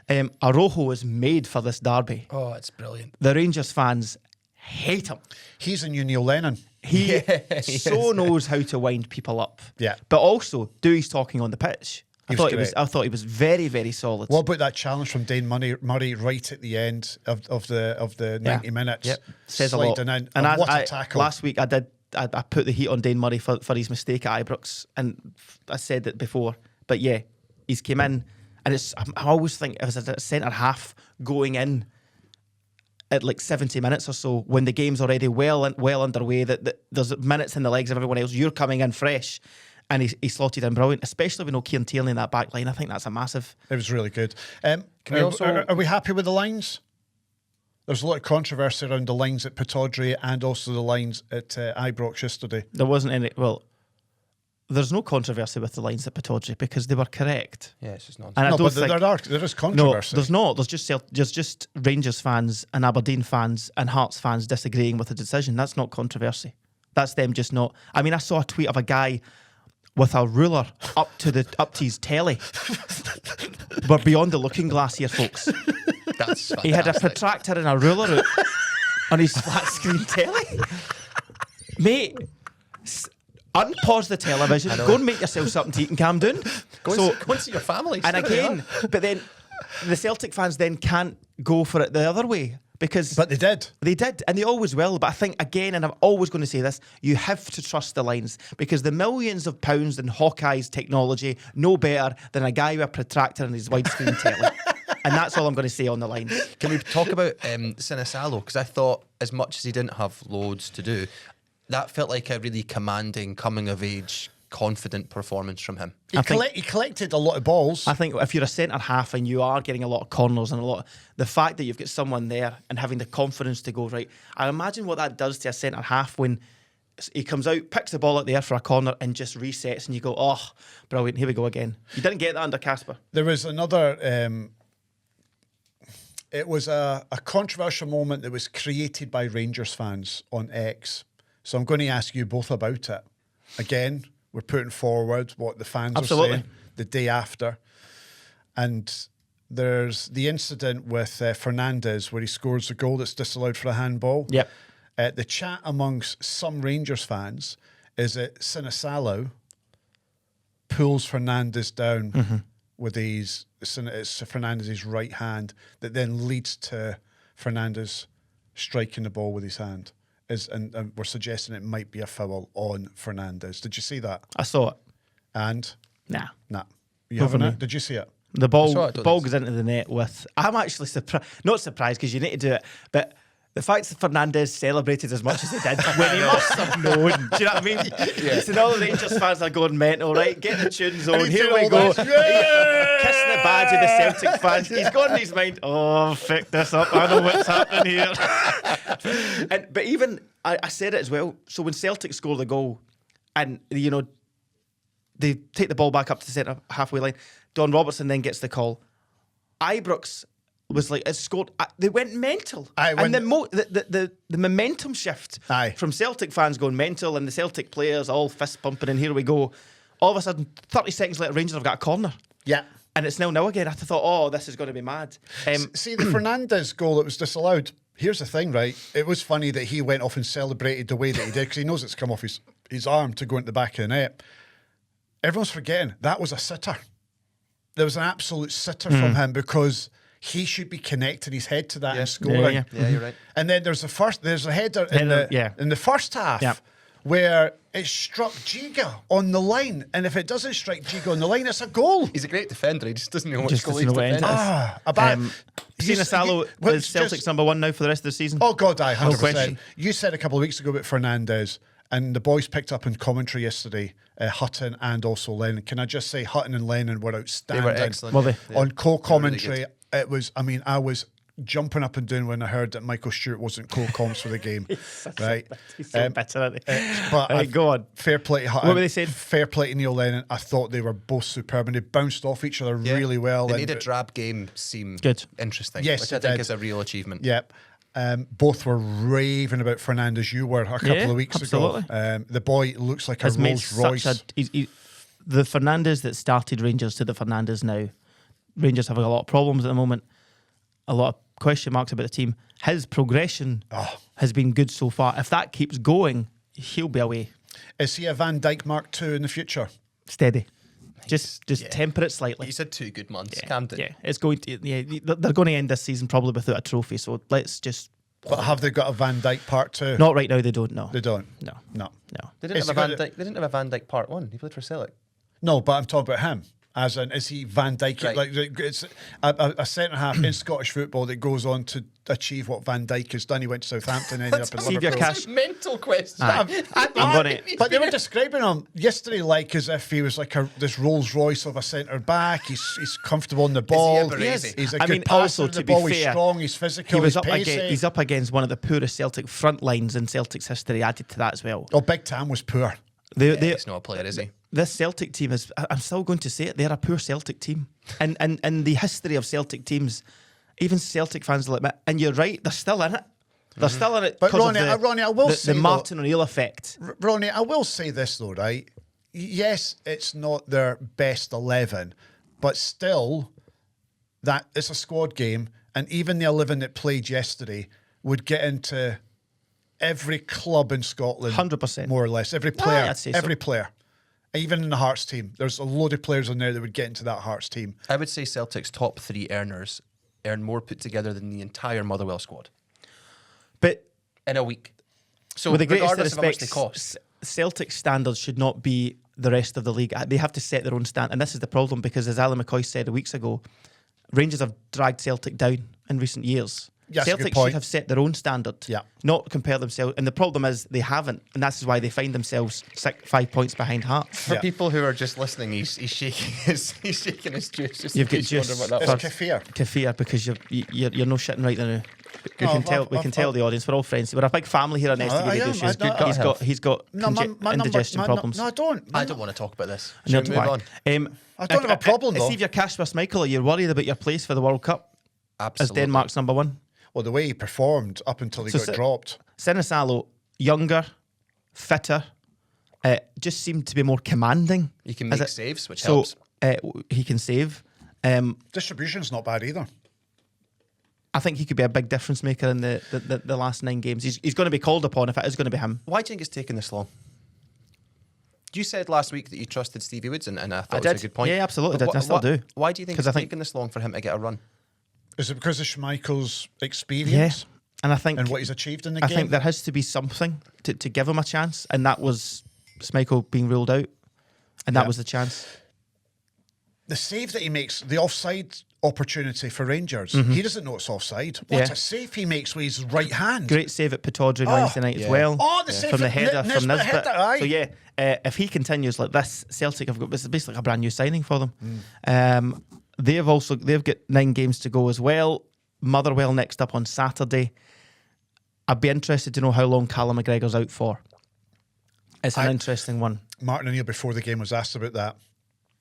Arojo was made for this derby. Oh, it's brilliant. The Rangers fans hate him. He's a new Neil Lennon. He so knows how to wind people up. Yeah. But also do his talking on the pitch. I was great. thought he was very, very solid. What about that challenge from Dane Murray right at the end of the 90 minutes? Yep. Says a lot. Sliding in. And What a tackle. last week I put the heat on Dane Murray for his mistake at Ibrox, and I said it before. But yeah, he's came in, and I always think as a centre half going in at like 70 minutes or so when the game's already well underway, that there's minutes in the legs of everyone else. You're coming in fresh. And he slotted in brilliant, especially with no Kieran Tierney in that back line. I think that's a massive. It was really good. Are we happy with the lines? There's a lot of controversy around the lines at Pittodrie and also the lines at Ibrox yesterday. There wasn't any. Well, there's no controversy with the lines at Pittodrie because they were correct. Yeah, it's just nonsense. And I No, don't but think there is no, controversy. there's not. There's just Rangers fans and Aberdeen fans and Hearts fans disagreeing with the decision. That's not controversy. That's them just not. I mean, I saw a tweet of a guy with a ruler up to his telly. We're beyond the looking glass here, folks. That's He had a fantastic. protractor and a ruler out on his flat screen telly. Mate, unpause the television, go and make yourself something to eat and calm down. Go and see your family. And again, but then the Celtic fans then can't go for it the other way because But they did. they did, and they always will. But I think, again, and I'm always going to say this, you have to trust the lines because the millions of pounds in Hawkeye's technology know better than a guy with a protractor and his widescreen telly. And that's all I'm going to say on the line. Can we talk about Sinisalo? Because I thought, as much as he didn't have loads to do, that felt like a really commanding, coming-of-age, confident performance from him. He collected a lot of balls. I think if you're a centre half and you are getting a lot of corners and the fact that you've got someone there and having the confidence to go right, I imagine what that does to a centre half when he comes out, picks the ball out there for a corner and just resets, and you go, oh, brilliant, here we go again. You didn't get that under Casper. There was another. It was a controversial moment that was created by Rangers fans on X. So I'm going to ask you both about it. Again, we're putting forward what the fans Absolutely. are saying the day after. And there's the incident with Fernandes where he scores a goal that's disallowed for a handball. Yep. The chat amongst some Rangers fans is that Sinisalo pulls Fernandes down with it's Fernandes' right hand that then leads to Fernandes striking the ball with his hand. and we're suggesting it might be a foul on Fernandes. Did you see that? I saw it. And Nah. You Go for haven't me. it? Did you see it? The saw it, ball goes into the net with. I'm actually not surprised because you need to do it, but the fact that Fernandes celebrated as much as he did when he must have known. Do you know what I mean? So all the Rangers fans are going mental, right? Get the tunes on. Here we go. Kissing the badge of the Celtic fans. He's got in his mind, oh, fuck this up. I know what's happening here. But even, I said it as well. So when Celtic score the goal and, they take the ball back up to the centre halfway line, Don Robertson then gets the call. Ibrox was like, it scored. They went mental. And the momentum shift from Celtic fans going mental and the Celtic players all fist pumping and here we go. All of a sudden, 30 seconds later, Rangers have got a corner. Yeah. And it's 0-0 again. I thought, oh, this is going to be mad. See, the Fernandes goal that was disallowed, here's the thing, right? It was funny that he went off and celebrated the way that he did because he knows it's come off his arm to go into the back of the net. Everyone's forgetting that was a sitter. There was an absolute sitter from him because he should be connecting his head to that and scoring. Yeah, you're right. And then there's a header in the first half where it struck Giga on the line. And if it doesn't strike Giga on the line, it's a goal. He's a great defender. He just doesn't know which Just goal doesn't he's know what defending. Sinasalo is Celtic's number one now for the rest of the season. Oh, God, 100%. question. You said a couple of weeks ago about Fernandes, and the boys picked up in commentary yesterday, Hutton and also Lennon. Can I just say Hutton and Lennon were outstanding. They were excellent. Were they? On co-commentary, Really it was, I was jumping up and down when I heard that Michael Stewart wasn't co-coms for the game. Right? He's so bitter, aren't he? But Go on. fair play to Hutton. What were they saying? Fair play to Neil Lennon. I thought they were both superb and they bounced off each other really well. They and made a drab game seem Good. interesting, Yes, which I it think did. is a real achievement. Yep. Both were raving about Fernandes. You were a couple of weeks absolutely. ago. The boy looks like Has a made Rolls Royce. the Fernandes that started Rangers to the Fernandes now. Rangers have a lot of problems at the moment, a lot of question marks about the team. His progression has been good so far. If that keeps going, he'll be away. Is he a Van Dijk Mark II in the future? Steady. Just temper it slightly. He's had 2 good months. Camden. Yeah, it's going to. Yeah, they're going to end this season probably without a trophy. So let's just. But have they got a Van Dijk Part 2? Not right now. They don't. No. They don't? No. No. They didn't have a Van Dijk Part 1. He played for Celtic. No, but I'm talking about him. As in, is he Van Dijk? Right. Like it's a centre half in Scottish football that goes on to achieve what Van Dijk has done. He went to Southampton, ended up in See if your Liverpool. cash- Mental question. I'm gonna. But they were describing him yesterday like as if he was like this Rolls Royce of a centre back. He's comfortable on the ball. Is he a Baresi? He's a I good mean, passer also, of the to be ball. He's fair, strong. He's physical. He was he's up pacey. against. He's up against one of the poorest Celtic front lines in Celtic's history. Added to that as well. Oh, Big Tam was poor. He's not a player, is he? This Celtic team is. I'm still going to say it. They're a poor Celtic team, and the history of Celtic teams, even Celtic fans will admit. And you're right. They're still in it. They're still in it. But 'cause Ronnie, of Ronnie, I will the say Martin O'Neill effect. Ronnie, I will say this though, right? Yes, it's not their best 11, but still, that it's a squad game, and even the 11 that played yesterday would get into every club in Scotland, 100%. more or less. Every player, I'd say so. every player, even in the Hearts team. There's a load of players in there that would get into that Hearts team. I would say Celtic's top 3 earners earn more put together than the entire Motherwell squad But in a week. So with the greatest of regardless of how much they respect, cost, Celtic standards should not be the rest of the league. They have to set their own standard, and this is the problem because, as Alan McCoy said weeks ago, Rangers have dragged Celtic down in recent years. Yeah, that's a good Celtic point. should have set their own standard, Yeah. not compare themselves. And the problem is they haven't, and that's why they find themselves 5 points behind Hearts. for Yeah. people who are just listening, he's shaking his juice. Just You've in got case you wonder juice. what that It's was. Kefir. Kefir, because you're no shitting right now. We No, can tell. We can tell the audience we're all friends. We're a big family here on STV I Radio am. Show. I He's don't- He's got indigestion problems. No, I don't. I don't want to talk about this. And Should that's we move why. on? I don't have a problem, though. See if you're Kasper Michael, you're worried about your place for the World Cup as Absolutely. Denmark's number one. Well, the way he performed up until he So got dropped. Sinasalo, younger, fitter, just seemed to be more commanding. He can Is make it- saves, which so, helps. He can save. Distribution's not bad either. I think he could be a big difference maker in the last 9 games. He's going to be called upon if it is going to be him. Why do you think it's taken this long? You said last week that you trusted Stevie Woods, and I thought I it was did. a good point. Yeah, absolutely But did. I still do. Why do you think 'Cause it's I think- taken this long for him to get a run? Is it because of Schmeichel's experience? And I think and what he's achieved in the I game. think there has to be something to give him a chance, and that was Schmeichel being ruled out, and that was the chance. The save that he makes, the offside opportunity for Rangers, he doesn't know it's offside. What a save he makes with his right hand. Great save at Pittodrie Wednesday night as well. Oh, the save from the that header from Nisbet Nisbet. hit it, aye. So if he continues like this, Celtic have got this is basically a brand new signing for them. They've got 9 games to go as well. Motherwell next up on Saturday. I'd be interested to know how long Callum McGregor's out for. It's an interesting one. Martin O'Neill before the game was asked about that.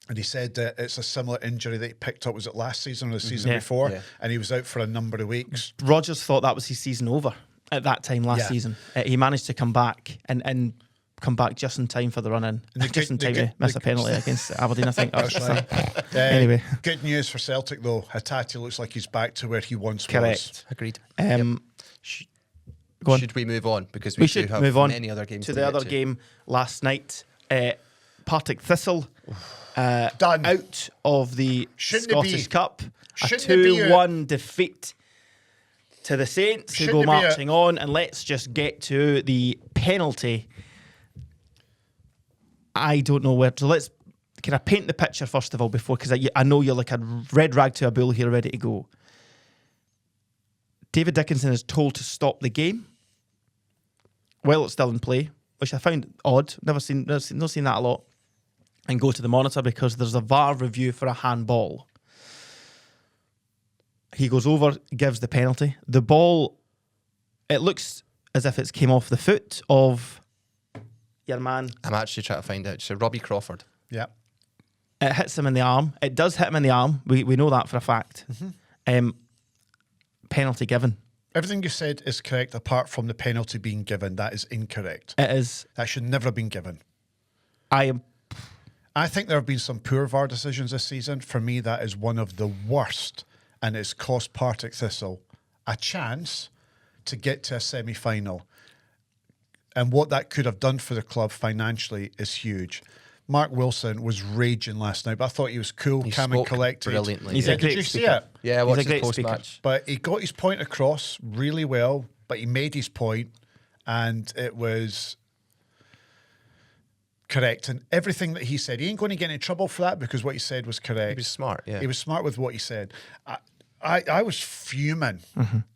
And he said that it's a similar injury that he picked up, was it last season or the season before? Yeah. And he was out for a number of weeks. Rodgers thought that was his season over at that time last season. He managed to come back and come back just in time for the run-in. Just in time to miss a penalty against Aberdeen, I think. That's right. Anyway. Good news for Celtic, though. Hatate looks like he's back to where he once Correct. was. Agreed. Go on. Should we move on? Because we do should have move on many other games to to the get other to. game last night. Partick Thistle Done. out of the Shouldn't Scottish Cup. Shouldn't A it be 2-1 defeat to the Saints, who Shouldn't go it be marching on. And let's just get to the penalty. I don't know where. So can I paint the picture first of all before? Because I know you're like a red rag to a bull here, ready to go. David Dickinson is told to stop the game while it's still in play, which I found odd. Not seen that a lot. And go to the monitor because there's a VAR review for a handball. He goes over, gives the penalty. The ball, it looks as if it's came off the foot of your man. I'm actually trying to find out. So Robbie Crawford. Yeah. It hits him in the arm. It does hit him in the arm. We know that for a fact. Penalty given. Everything you said is correct apart from the penalty being given. That is incorrect. It is. That should never have been given. I I think there have been some poor VAR decisions this season. For me, that is one of the worst, and it's cost Partick Thistle a chance to get to a semi-final. And what that could have done for the club financially is huge. Mark Wilson was raging last night, but I thought he was cool, He calm and spoke collected. brilliantly. He's a Did great you see speaker. it? Yeah, I He's watched a great his speaker. post-match. But he got his point across really well, but he made his point, and it was correct. And everything that he said, he ain't going to get in trouble for that because what he said was correct. He was smart, yeah. He was smart with what he said. I was fuming,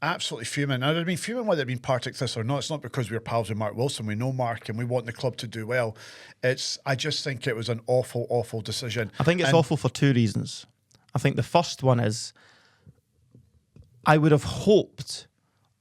absolutely fuming. I'd have been fuming whether it had been Partick Thistle or not. It's not because we were pals with Mark Wilson. We know Mark and we want the club to do well. I just think it was an awful, awful decision. I think it's awful for two reasons. I think the first one is I would have hoped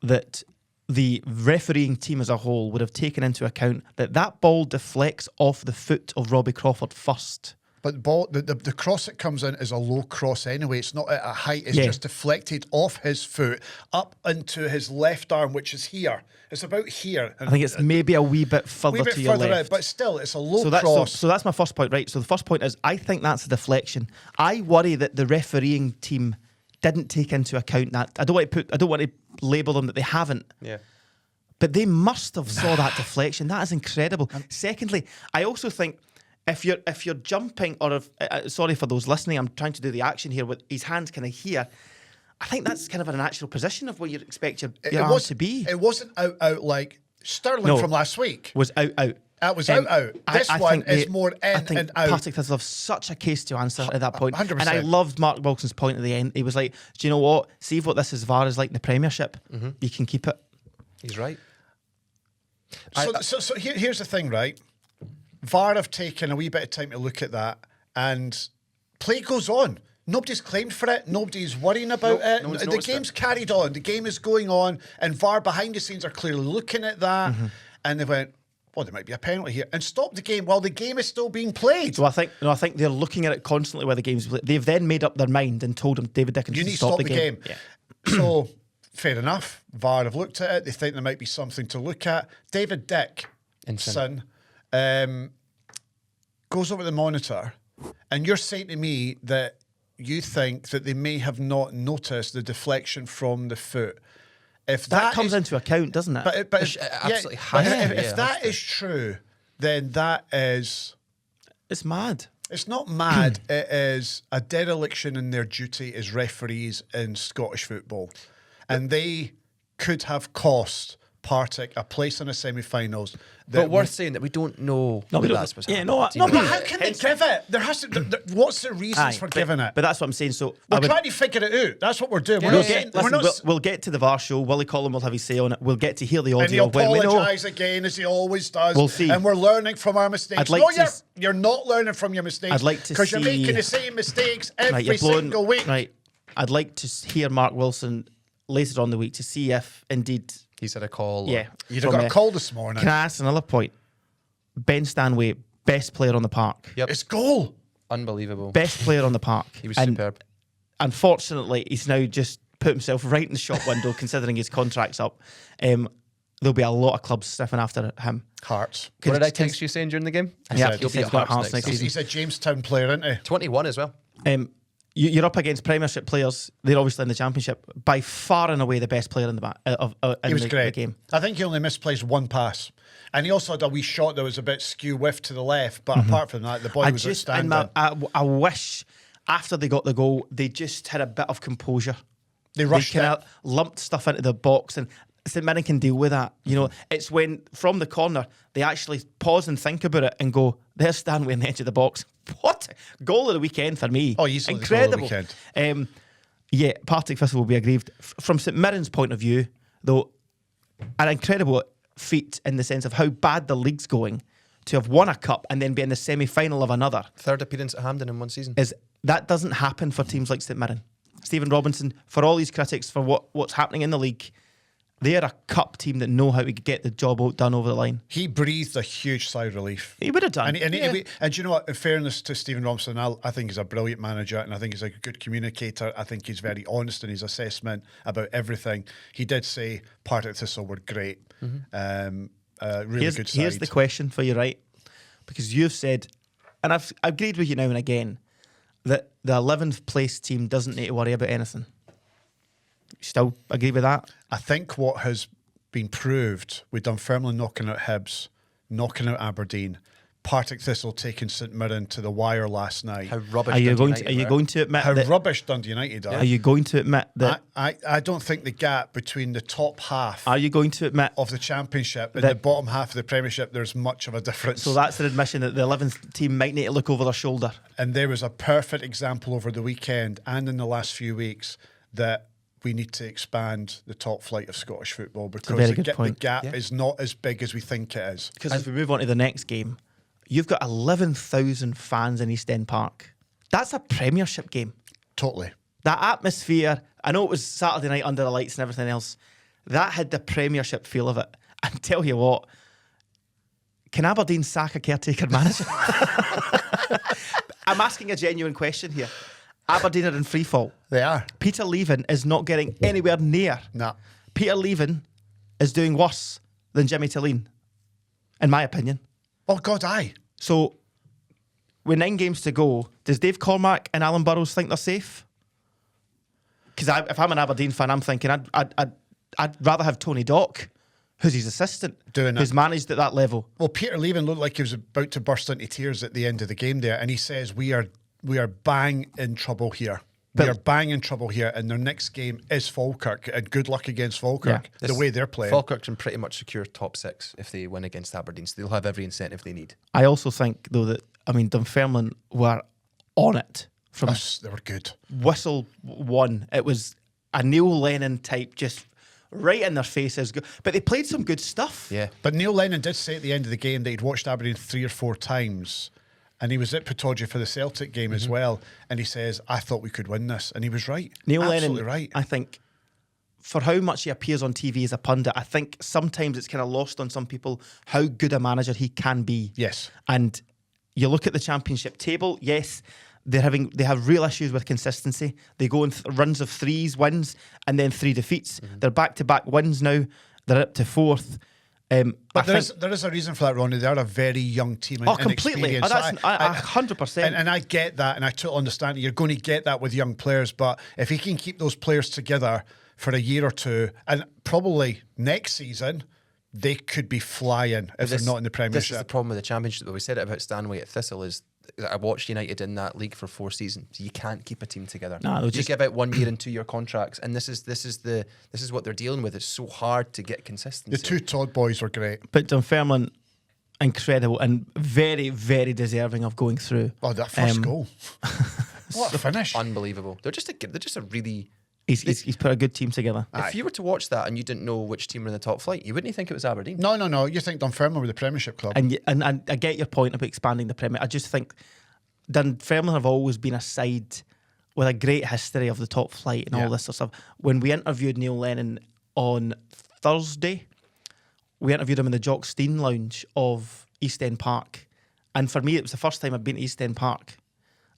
that the refereeing team as a whole would have taken into account that ball deflects off the foot of Robbie Crawford first. But the cross that comes in is a low cross anyway. It's not at a height. It's Yeah. just deflected off his foot up into his left arm, which is here. It's about here. I think it's maybe a wee bit further to your left. out, but still, it's a low So cross. so that's my first point, right? So the first point is I think that's a deflection. I worry that the refereeing team didn't take into account that. I don't want to label them that they haven't. Yeah. But they must have saw that deflection. That is incredible. Secondly, I also think if you're jumping, or sorry for those listening, I'm trying to do the action here with his hands kind of here. I think that's kind of a natural position of where you'd expect your arm to be. It wasn't out like Sterling from last week. Was out. That was out. This I one think is more in I think and out. Partick Thistle have such a case to answer at that point. 100%. And I loved Mark Wilson's point at the end. He was like, do you know what? See what this is VAR is like in the Premiership. You can keep it. He's right. So here's the thing, right? VAR have taken a wee bit of time to look at that, and play goes on. Nobody's claimed for it. Nobody's worrying about it. no one's The noticed game's it. carried on. The game is going on, and VAR behind the scenes are clearly looking at that, and they went, well, there might be a penalty here, and stop the game while the game is still being played. So I think they're looking at it constantly where the game's played. They've then made up their mind and told him, David Dickinson, You need to stop the game. Yeah. So, fair enough. VAR have looked at it. They think there might be something to look at. David Dickinson goes over the monitor, and you're saying to me that you think that they may have not noticed the deflection from the foot. If That comes into account, doesn't it? but It absolutely but has to, if yeah, that has to. is true, then that is... It's mad. It's not mad. It is a dereliction in their duty as referees in Scottish football. And they could have cost Partick a place in the semi-finals. But worth saying that we don't know No, we don't. that's what's Yeah, happening. no, But how can they give it? There has to. What's the reasons for giving it? But that's what I'm saying. So We're trying to figure it out. That's what we're doing. We're We'll not saying, get, we're listen, not, we'll get to the VAR show. Willie Collum will have his say on it. We'll get to hear the and he audio when we know. apologise again, as he always does. We'll see. And we're learning from our mistakes. I'd like No, to you're not learning from your mistakes. I'd like to because you're see- making the same mistakes Right, every you're blowing- single week. Right. I'd like to hear Mark Wilson later on the week to see if indeed. He's had a call. Yeah. You'd have got a call this morning. Can I ask another point? Ben Stanway, best player on the park. Yep. It's goal. Unbelievable. Best player on the park. He was And superb. Unfortunately, he's now just put himself right in the shop window considering his contract's up. There'll be a lot of clubs sniffing after him. Hearts. What did I text you saying during the game? I Yeah, said he'll he be said at got Hearts next season. He's a Jamestown player, isn't he? 21 as well. You're up against Premiership players. They're obviously in the Championship. By far and away the best player in the He was the great. game. I think he only misplaced one pass. And he also had a wee shot that was a bit skew whiff to the left. But apart from that, the boy was outstanding. I wish after they got the goal, they just had a bit of composure. They rushed kind it. of lumped stuff into the box, and St Mirren can deal with that. You know, it's when from the corner they actually pause and think about it and go, "There's Stanway on the edge of the box." What goal of the weekend for me? Oh, easily the goal of the incredible. weekend. Yeah, Partick Thistle will be aggrieved from St Mirren's point of view, though. An incredible feat in the sense of how bad the league's going to have won a cup and then be in the semi-final of another. Third appearance at Hampden in one season. Is that doesn't happen for teams like St Mirren. Stephen Robinson, for all these critics for what's happening in the league, they're a cup team that know how to get the job done over the line. He breathed a huge sigh of relief. He would have done. And do you know what? In fairness to Stephen Robinson, I think he's a brilliant manager, and I think he's a good communicator. I think he's very honest in his assessment about everything. He did say Partick Thistle were great. Really good side. Here's the question for you, right? Because you've said, and I've agreed with you now and again, that the 11th place team doesn't need to worry about anything. You still agree with that? I think what has been proved with Dunfermline knocking out Hibs, knocking out Aberdeen, Partick Thistle taking St Mirren to the wire last night. How rubbish Are you Dundee going United to admit How that? rubbish Dundee United are. Are you going to admit that? I don't think the gap between the top half Are you going to admit? of the Championship and That- the bottom half of the Premiership, there's much of a difference. So that's an admission that the 11th team might need to look over their shoulder. And there was a perfect example over the weekend and in the last few weeks that we need to expand the top flight of Scottish football because very the, good the point. gap is not as big as we think it is. Because if we move on to the next game, you've got 11,000 fans in East End Park. That's a Premiership game. Totally. That atmosphere, I know it was Saturday night under the lights and everything else, that had the Premiership feel of it. And tell you what, can Aberdeen sack a caretaker manager? I'm asking a genuine question here. Aberdeen are in free fall. They are. Peter Leven is not getting anywhere near. Nah. Peter Leven is doing worse than Jimmy Tilleen, in my opinion. Oh, God, aye. So, with 9 games to go, does Dave Cormack and Alan Burrows think they're safe? Because if I'm an Aberdeen fan, I'm thinking I'd rather have Tony Dock, who's his assistant, Doing who's it. managed at that level. Well, Peter Leven looked like he was about to burst into tears at the end of the game there, and he says, we are bang in trouble here. We are bang in trouble here, and their next game is Falkirk, and good luck against Falkirk, Yeah. the way they're playing. Falkirk can pretty much secure top 6 if they win against Aberdeen, so they'll have every incentive they need. I also think, though, that, Dunfermline were on it from Yes, they were good. whistle one. It was a Neil Lennon type, just right in their faces. But they played some good stuff. Yeah. But Neil Lennon did say at the end of the game that he'd watched Aberdeen 3 or 4 times, and he was at Pataudry for the Celtic game as well, and he says, I thought we could win this, and he was right. Neil Absolutely Lennon, right. I think, for how much he appears on TV as a pundit, I think sometimes it's kind of lost on some people how good a manager he can be. Yes. And you look at the Championship table, yes, they have real issues with consistency. They go in runs of 3 wins and then 3 defeats. They're back-to-back wins now. They're up to 4th. But there is a reason for that, Ronnie. They're a very young team and completely. inexperienced. 100%. And I get that, and I totally understand it. You're going to get that with young players, but if he can keep those players together for a year or two, and probably next season, they could be flying if they're not in the This Premiership. is the problem with the Championship. We said it about Stanway at Thistle is I watched United in that league for 4 seasons. You can't keep a team together. No, they'll you just give out 1 year and 2 year contracts, and this is what they're dealing with. It's so hard to get consistency. The two Todd boys were great. But Dunfermline, incredible and very, very deserving of going through. Oh, that first goal. What a finish. Unbelievable. They're just a really. He's put a good team together. If you were to watch that and you didn't know which team were in the top flight, you wouldn't think it was Aberdeen. No. You think Dunfermline were the Premiership club. And I get your point about expanding the Premier. I just think Dunfermline have always been a side with a great history of the top flight and all this sort of stuff. When we interviewed Neil Lennon on Thursday, we interviewed him in the Jock Stein Lounge of East End Park. And for me, it was the first time I'd been to East End Park.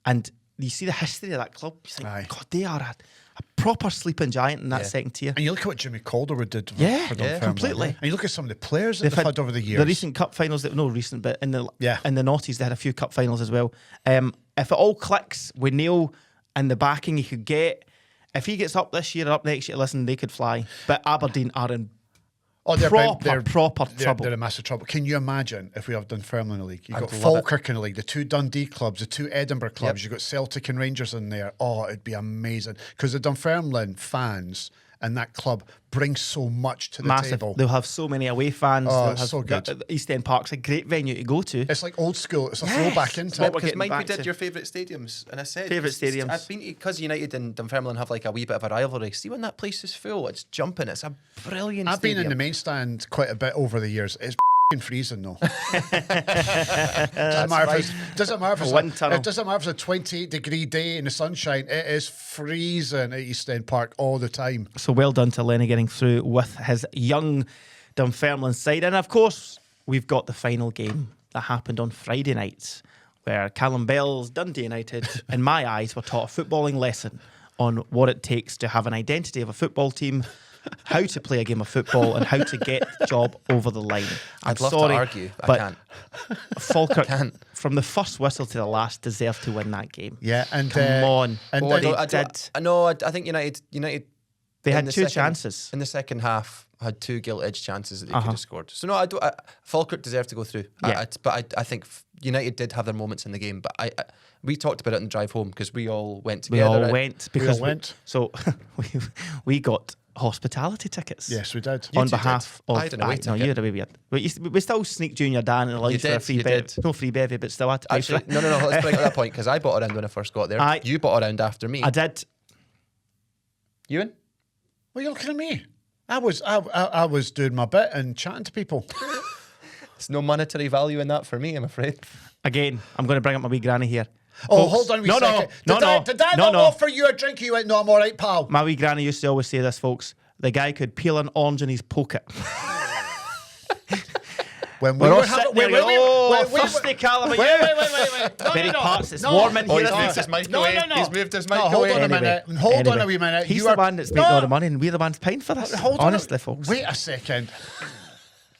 And you see the history of that club, you think, Aye. God, they are a proper sleeping giant in that second tier. And you look at what Jimmy Calderwood did for Dunfermline. Completely. And you look at some of the players that they've had over the years. The recent cup finals, no recent, but in the noughties, they had a few cup finals as well. If it all clicks with Neil and the backing he could get, if he gets up this year or up next year, listen, they could fly. But Aberdeen are in proper trouble. They're in massive trouble. Can you imagine if we have Dunfermline in the league? You've got love Falkirk in the league, the 2 Dundee clubs, the 2 Edinburgh clubs. You've got Celtic and Rangers in there. Oh, it'd be amazing. Because the Dunfermline fans and that club bring so much to the table. They'll have so many away fans. Oh, They'll it's have, so good. East End Park's a great venue to go to. It's like old school. It's a throwback into What it. we're Because getting Mike, we back did to. your favourite stadiums, and I said Favourite stadiums. I've been because United and Dunfermline have like a wee bit of a rivalry. See when that place is full, it's jumping. It's a brilliant. I've been in stadium. the main stand quite a bit over the years. It's freezing though. Doesn't matter if it's a 28-degree day in the sunshine. It is freezing at East End Park all the time. So well done to Lenny getting through with his young Dunfermline side. And of course, we've got the final game that happened on Friday night, where Callum Bell's Dundee United, in my eyes, were taught a footballing lesson on what it takes to have an identity of a football team, how to play a game of football, and how to get the job over the line. I'd love sorry, to argue, but I can't. Falkirk, from the first whistle to the last, deserved to win that game. Yeah, and Come on. and They I did. think United. They in had the 2 second- chances. in the second half. Had 2 gilt-edged chances that they could have scored. So no, Falkirk deserved to go through. Yeah. But I think United did have their moments in the game. But we talked about it on the drive home because we all went We together. all went because So we got hospitality tickets. yes, we did. On You two behalf did. of I had an away no, ticket. you had a wee bit. We still sneaked Junior Dan in the lounge for a did, free you bevy. did. No free bevy, but still had to pay Actually, for it. no. Let's bring up that point because I bought around when I first got there. You bought around after me. I did. Ewan? Well, you're looking at me. I was doing my bit and chatting to people. There's no monetary value in that for me, I'm afraid. Again, I'm going to bring up my wee granny here. Oh, Folks, hold on a wee no, second. Did I not offer you a drink? You went, no, I'm all right, pal. My wee granny used to always say this, folks. The guy could peel an orange in his pocket. When we We're all were sitting having, there going, thirsty Callum, are you? Wait. No, Very no, parts, it's no. warm in Oh, here. he's moved his mic No, away. no, no. He's moved his mic No, hold away. on a minute. Hold on a wee minute. He's You the are- one that's making all the money, and we're the ones paying for this. Hold on. Honestly, folks. Wait a second.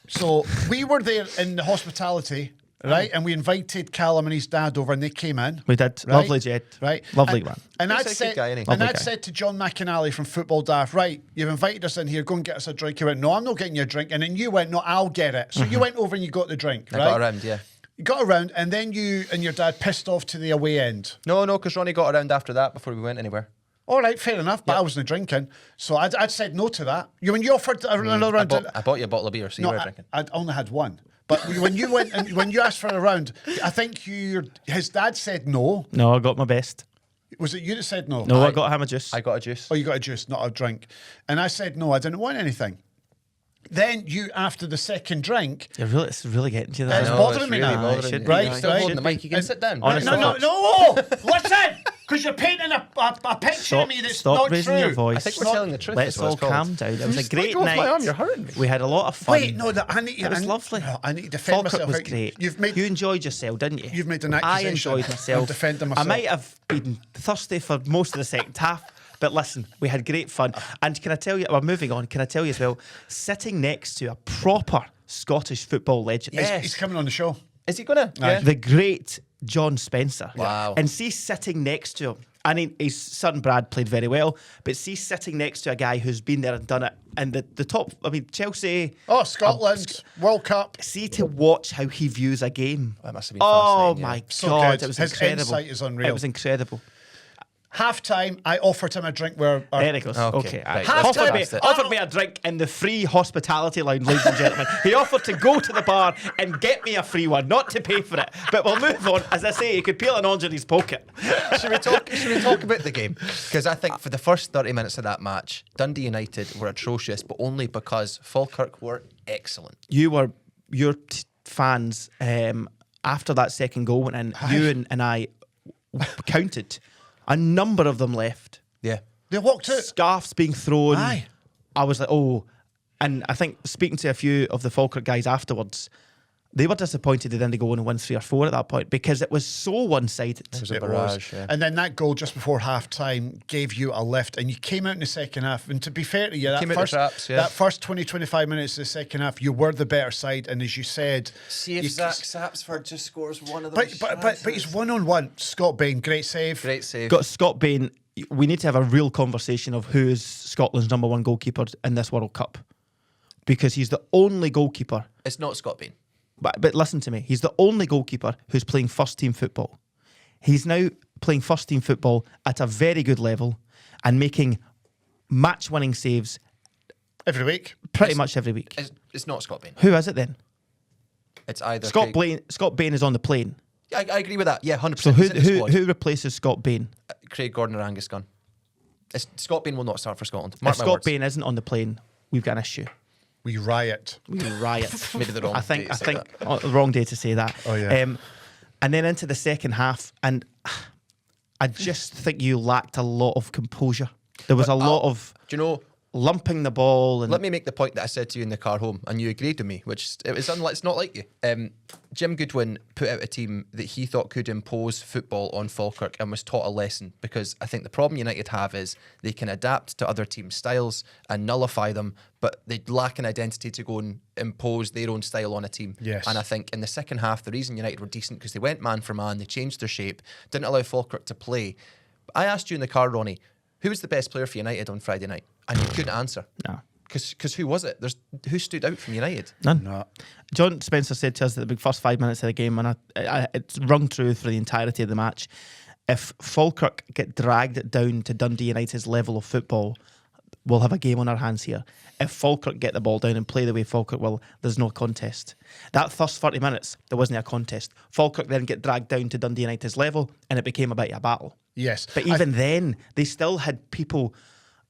So we were there in the hospitality, right? And we invited Callum and his dad over, and they came in. We did. Right? Lovely Jed. Right. Lovely and, man. And He's I'd a good said, guy, isn't he? and Lovely I'd guy. said to John McAnally from Football Daft, right, you've invited us in here, go and get us a drink. He went, no, I'm not getting you a drink. And then you went, no, I'll get it. So you went over and you got the drink, I right? got around, yeah. You got around, and then you and your dad pissed off to the away end. No, because Ronnie got around after that before we went anywhere. All right, fair enough, but I wasn't drinking. So I'd said no to that. When you offered another I round... bought you a bottle of beer, so you were drinking. I'd only had one. But when you went and when you asked for a round, I think his dad said no. No, I got my best. Was it you that said no? No, I got him a juice. I got a juice. Oh, you got a juice, not a drink. And I said no, I didn't want anything. Then you, after the second drink... It's really getting to you there. It's No, bothering it's me really now. bothering Should me. be, Right, aye. Still right. holding the mic, you can And- sit down. Honestly, No! Listen! Because you're painting a picture of me that's Stop not raising true. your voice. I think we're telling the truth. Let's is what all it's called. calm down. It was a Just let great go of my night. arm, you're hurting me. We had a lot of fun. Wait, no, I need... It was lovely. No, I need to defend Falkirk myself. was great. You enjoyed yourself, didn't you? You've made an I accusation. enjoyed myself. I'm defending I myself. might have been thirsty for most of the second half, but listen, we had great fun. And can I tell you, we're moving on, can I tell you as well, sitting next to a proper Scottish football legend. He's coming on the show. Is he going to? Aye. The great John Spencer. Wow. And see sitting next to him, And his son Brad played very well, but see, sitting next to a guy who's been there and done it, and the top, I mean, Chelsea. Oh, Scotland, World Cup. See, to watch how he views a game. That must have been Oh fascinating. my So God, good. it was His incredible. insight is unreal. It was incredible. Half time, I offered him a drink. There it goes. Okay. Right, let's Offered, me, blast it. offered me a drink in the free hospitality lounge, ladies and gentlemen. He offered to go to the bar and get me a free one, not to pay for it. But we'll move on. As I say, he could peel an orange in his pocket. Should we talk about the game? Because I think for the first 30 minutes of that match, Dundee United were atrocious, but only because Falkirk were excellent. Your fans, after that second goal went in, you and I counted. A number of them left. Yeah. They walked out. Scarves being thrown. Aye. I was like, oh. And I think speaking to a few of the Falkirk guys afterwards, they were disappointed they didn't go on and win 3 or 4 at that point because it was so one-sided. It was a It barrage, was. yeah. And then that goal just before half time gave you a lift, and you came out in the second half. And to be fair to you, Came out the traps, yeah. that first 20-25 minutes of the second half, you were the better side. And as you said, See if you- Zach Sapsford just scores one of but, those. but he's 1-on-1. Scott Bain, great save. Great save. Got Scott Bain. We need to have a real conversation of who is Scotland's number 1 goalkeeper in this World Cup. Because he's the only goalkeeper. It's not Scott Bain. But listen to me. He's the only goalkeeper who's playing first team football. He's now playing first team football at a very good level and making match winning saves Every week. pretty much every week. It's not Scott Bain. Who is it then? It's either Scott Bain is on the plane. I agree with that. Yeah, 100%. So He's in the squad. who replaces Scott Bain? Craig Gordon or Angus Gunn. Scott Bain will not start for Scotland. Mark If my Scott words. Bain isn't on the plane, we've got an issue. We riot. We riot. Maybe the wrong I day think to say that. the wrong day to say that. Oh, yeah. And then into the second half, and I just think you lacked a lot of composure. There was a lot of Do you know? lumping the ball and Let me make the point that I said to you in the car home, and you agreed with me, which it's not like you. Jim Goodwin put out a team that he thought could impose football on Falkirk and was taught a lesson, because I think the problem United have is they can adapt to other teams' styles and nullify them, but they lack an identity to go and impose their own style on a team. Yes. And I think in the second half, the reason United were decent because they went man for man, they changed their shape, didn't allow Falkirk to play. I asked you in the car, Ronnie, who was the best player for United on Friday night? And you couldn't answer. No. Because who was it? Who stood out from United? none. No. John Spencer said to us that the big first 5 minutes of the game, and it's rung true for the entirety of the match, if Falkirk get dragged down to Dundee United's level of football, we'll have a game on our hands here. If Falkirk get the ball down and play the way Falkirk will, there's no contest. That first 30 minutes, there wasn't a contest. Falkirk then get dragged down to Dundee United's level, and it became a bit of a battle. Yes. But even then, they still had people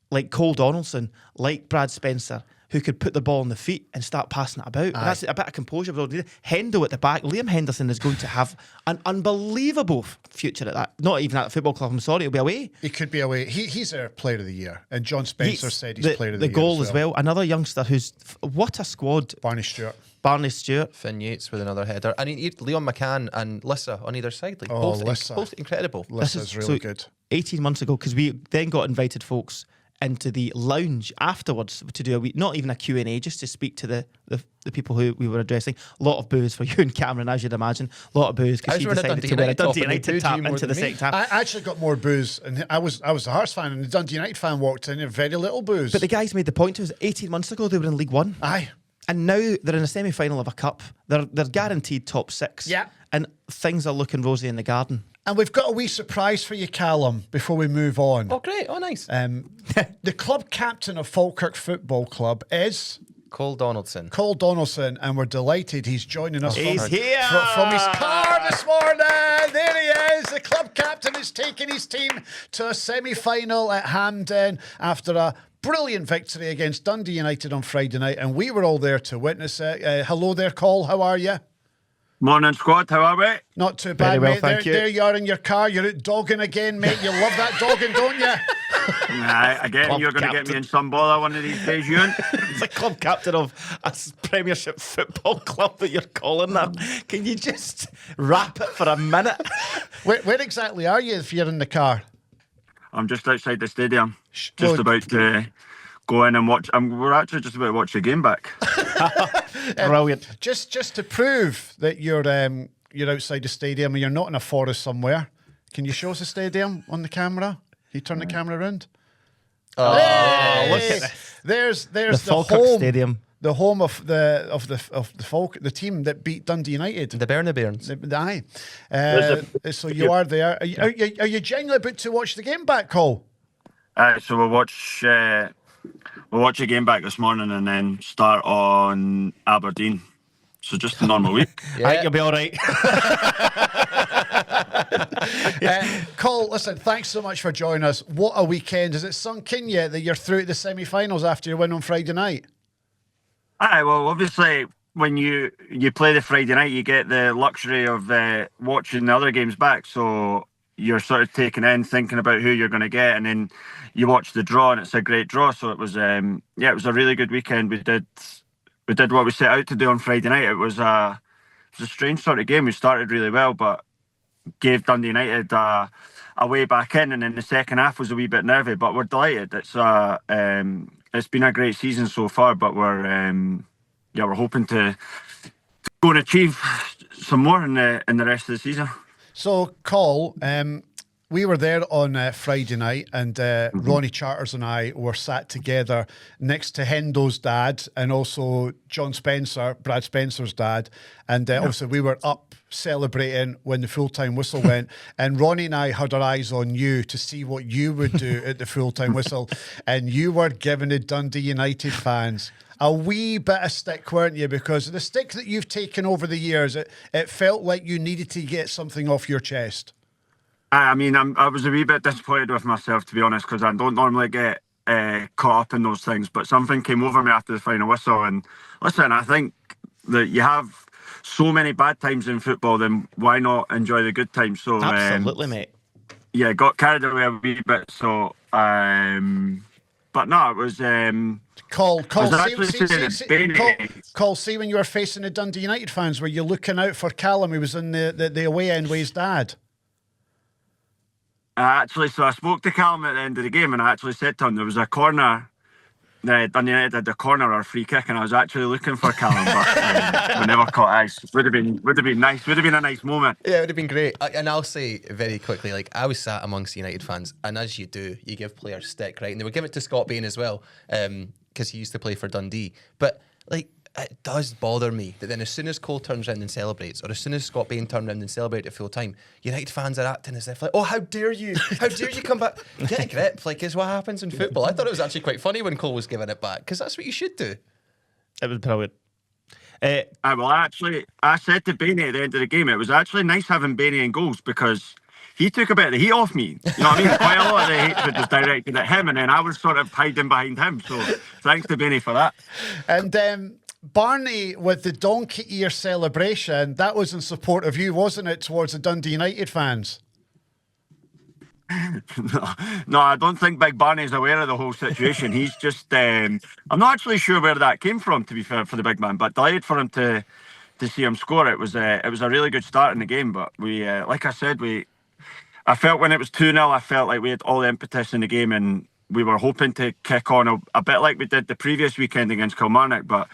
like Coll Donaldson, like Brad Spencer, who could put the ball on the feet and start passing it about. And that's a bit of composure. Hendo at the back. Liam Henderson is going to have an unbelievable future at that. Not even at the football club, I'm sorry, he'll be away. He could be away. He's our player of the year. And John Spencer said he's player of the year. The goal as well. Another youngster who's... What a squad. Barney Stewart. Barney Stewart. Finn Yates with another header. I mean, Leon McCann and Lissa on either side. Like Oh, Lissa. both incredible. Lissa's really good. 18 months ago, because we then got invited folks into the lounge afterwards to do a week, not even a Q&A, just to speak to the people who we were addressing. A lot of boos for Ewen Cameron, as you'd imagine. A lot of boos because she decided to wear a Dundee United tap into the second half. I actually got more booze, and I was a Hearts fan, and the Dundee United fan walked in, and very little booze. But the guys made the point to us, 18 months ago they were in League One. Aye. And now they're in a semi-final of a cup. They're guaranteed top 6. Yeah. And things are looking rosy in the garden. And we've got a wee surprise for you, Callum, before we move on. Oh, great. Oh, nice. The club captain of Falkirk Football Club is Coll Donaldson. Coll Donaldson, and we're delighted he's joining us He's from, here! from his car this morning. There he is. The club captain is taking his team to a semi-final at Hampden after a brilliant victory against Dundee United on Friday night, and we were all there to witness it. Hello there, Coll. How are you? Morning, squad. How are we? Not too bad, Very well, mate. thank you. There you are in your car. You're out dogging again, mate. You love that dogging, don't you? Nah, again, Club you're going to get captain. me in some bother one of these days, Ewan. It's a club captain of a Premiership football club that you're calling that. Can you just wrap it for a minute? Where exactly are you if you're in the car? I'm just outside the stadium, Well, just about to go in and watch. We're actually just about to watch the game back. Brilliant. Just to prove that you're outside the stadium and you're not in a forest somewhere, Can you show us the stadium on the camera? You turn the camera around. Oh, look at this. There's The Falkirk home, Stadium. the home of the team that beat Dundee United. the Bairns. Aye. So you are there. Are you genuinely about to watch the game back, Coll? So we'll watch a game back this morning and then start on Aberdeen. So just a normal week. I think you'll be all right. Coll, listen, thanks so much for joining us. What a weekend. Has it sunk in yet that you're through to the semi-finals after your win on Friday night? Aye, well, obviously, when you play the Friday night, you get the luxury of watching the other games back. So you're sort of taking in, thinking about who you're going to get, and then you watch the draw, and it's a great draw. So it was, it was a really good weekend. We did what we set out to do on Friday night. It was a strange sort of game. We started really well, but gave Dundee United a way back in, and then the second half was a wee bit nervy. But we're delighted. It's been a great season so far, but we're hoping to go and achieve some more in the rest of the season. So, Coll, we were there on Friday night, and Ronnie Charters and I were sat together next to Hendo's dad and also John Spencer, Brad Spencer's dad. And obviously we were up celebrating when the full-time whistle went. And Ronnie and I had our eyes on you to see what you would do at the full-time whistle. And you were giving the Dundee United fans a wee bit of stick, weren't you? Because the stick that you've taken over the years, it felt like you needed to get something off your chest. I mean, I was a wee bit disappointed with myself, to be honest, because I don't normally get caught up in those things. But something came over me after the final whistle. And listen, I think that you have so many bad times in football, then why not enjoy the good times? So Absolutely, mate. Yeah, got carried away a wee bit. So, but no, it was. Coll, Coll, see when you were facing the Dundee United fans, were you looking out for Callum? He was in the away end with his dad. So I spoke to Callum at the end of the game, and I actually said to him there was a corner. Dundee United had the corner or free kick, and I was actually looking for Callum, but we never caught eyes. Would have been nice. Would have been a nice moment. Yeah, it would have been great. And I'll say very quickly, like, I was sat amongst United fans, and as you do, you give players stick, right? And they would give it to Scott Bain as well, because he used to play for Dundee. But like, it does bother me that then as soon as Cole turns around and celebrates, or as soon as Scott Bain turns around and celebrates at full time, United fans are acting as if like, oh, how dare you? How dare you come back? Get a grip, like, is what happens in football. I thought it was actually quite funny when Cole was giving it back, because that's what you should do. It was brilliant. I said to Bainey at the end of the game, it was actually nice having Bainey in goals, because he took a bit of the heat off me. You know what I mean? Quite a lot of the hatred was directed at him, and then I was sort of hiding behind him. So thanks to Bainey for that. And Barney, with the donkey ear celebration, that was in support of you, wasn't it, towards the Dundee United fans? No, I don't think Big Barney's aware of the whole situation. He's just, I'm not actually sure where that came from, to be fair, for the big man, but delighted for him to see him score. It was a really good start in the game, but we, like I said, I felt when it was 2-0, I felt like we had all the impetus in the game, and we were hoping to kick on a bit like we did the previous weekend against Kilmarnock, but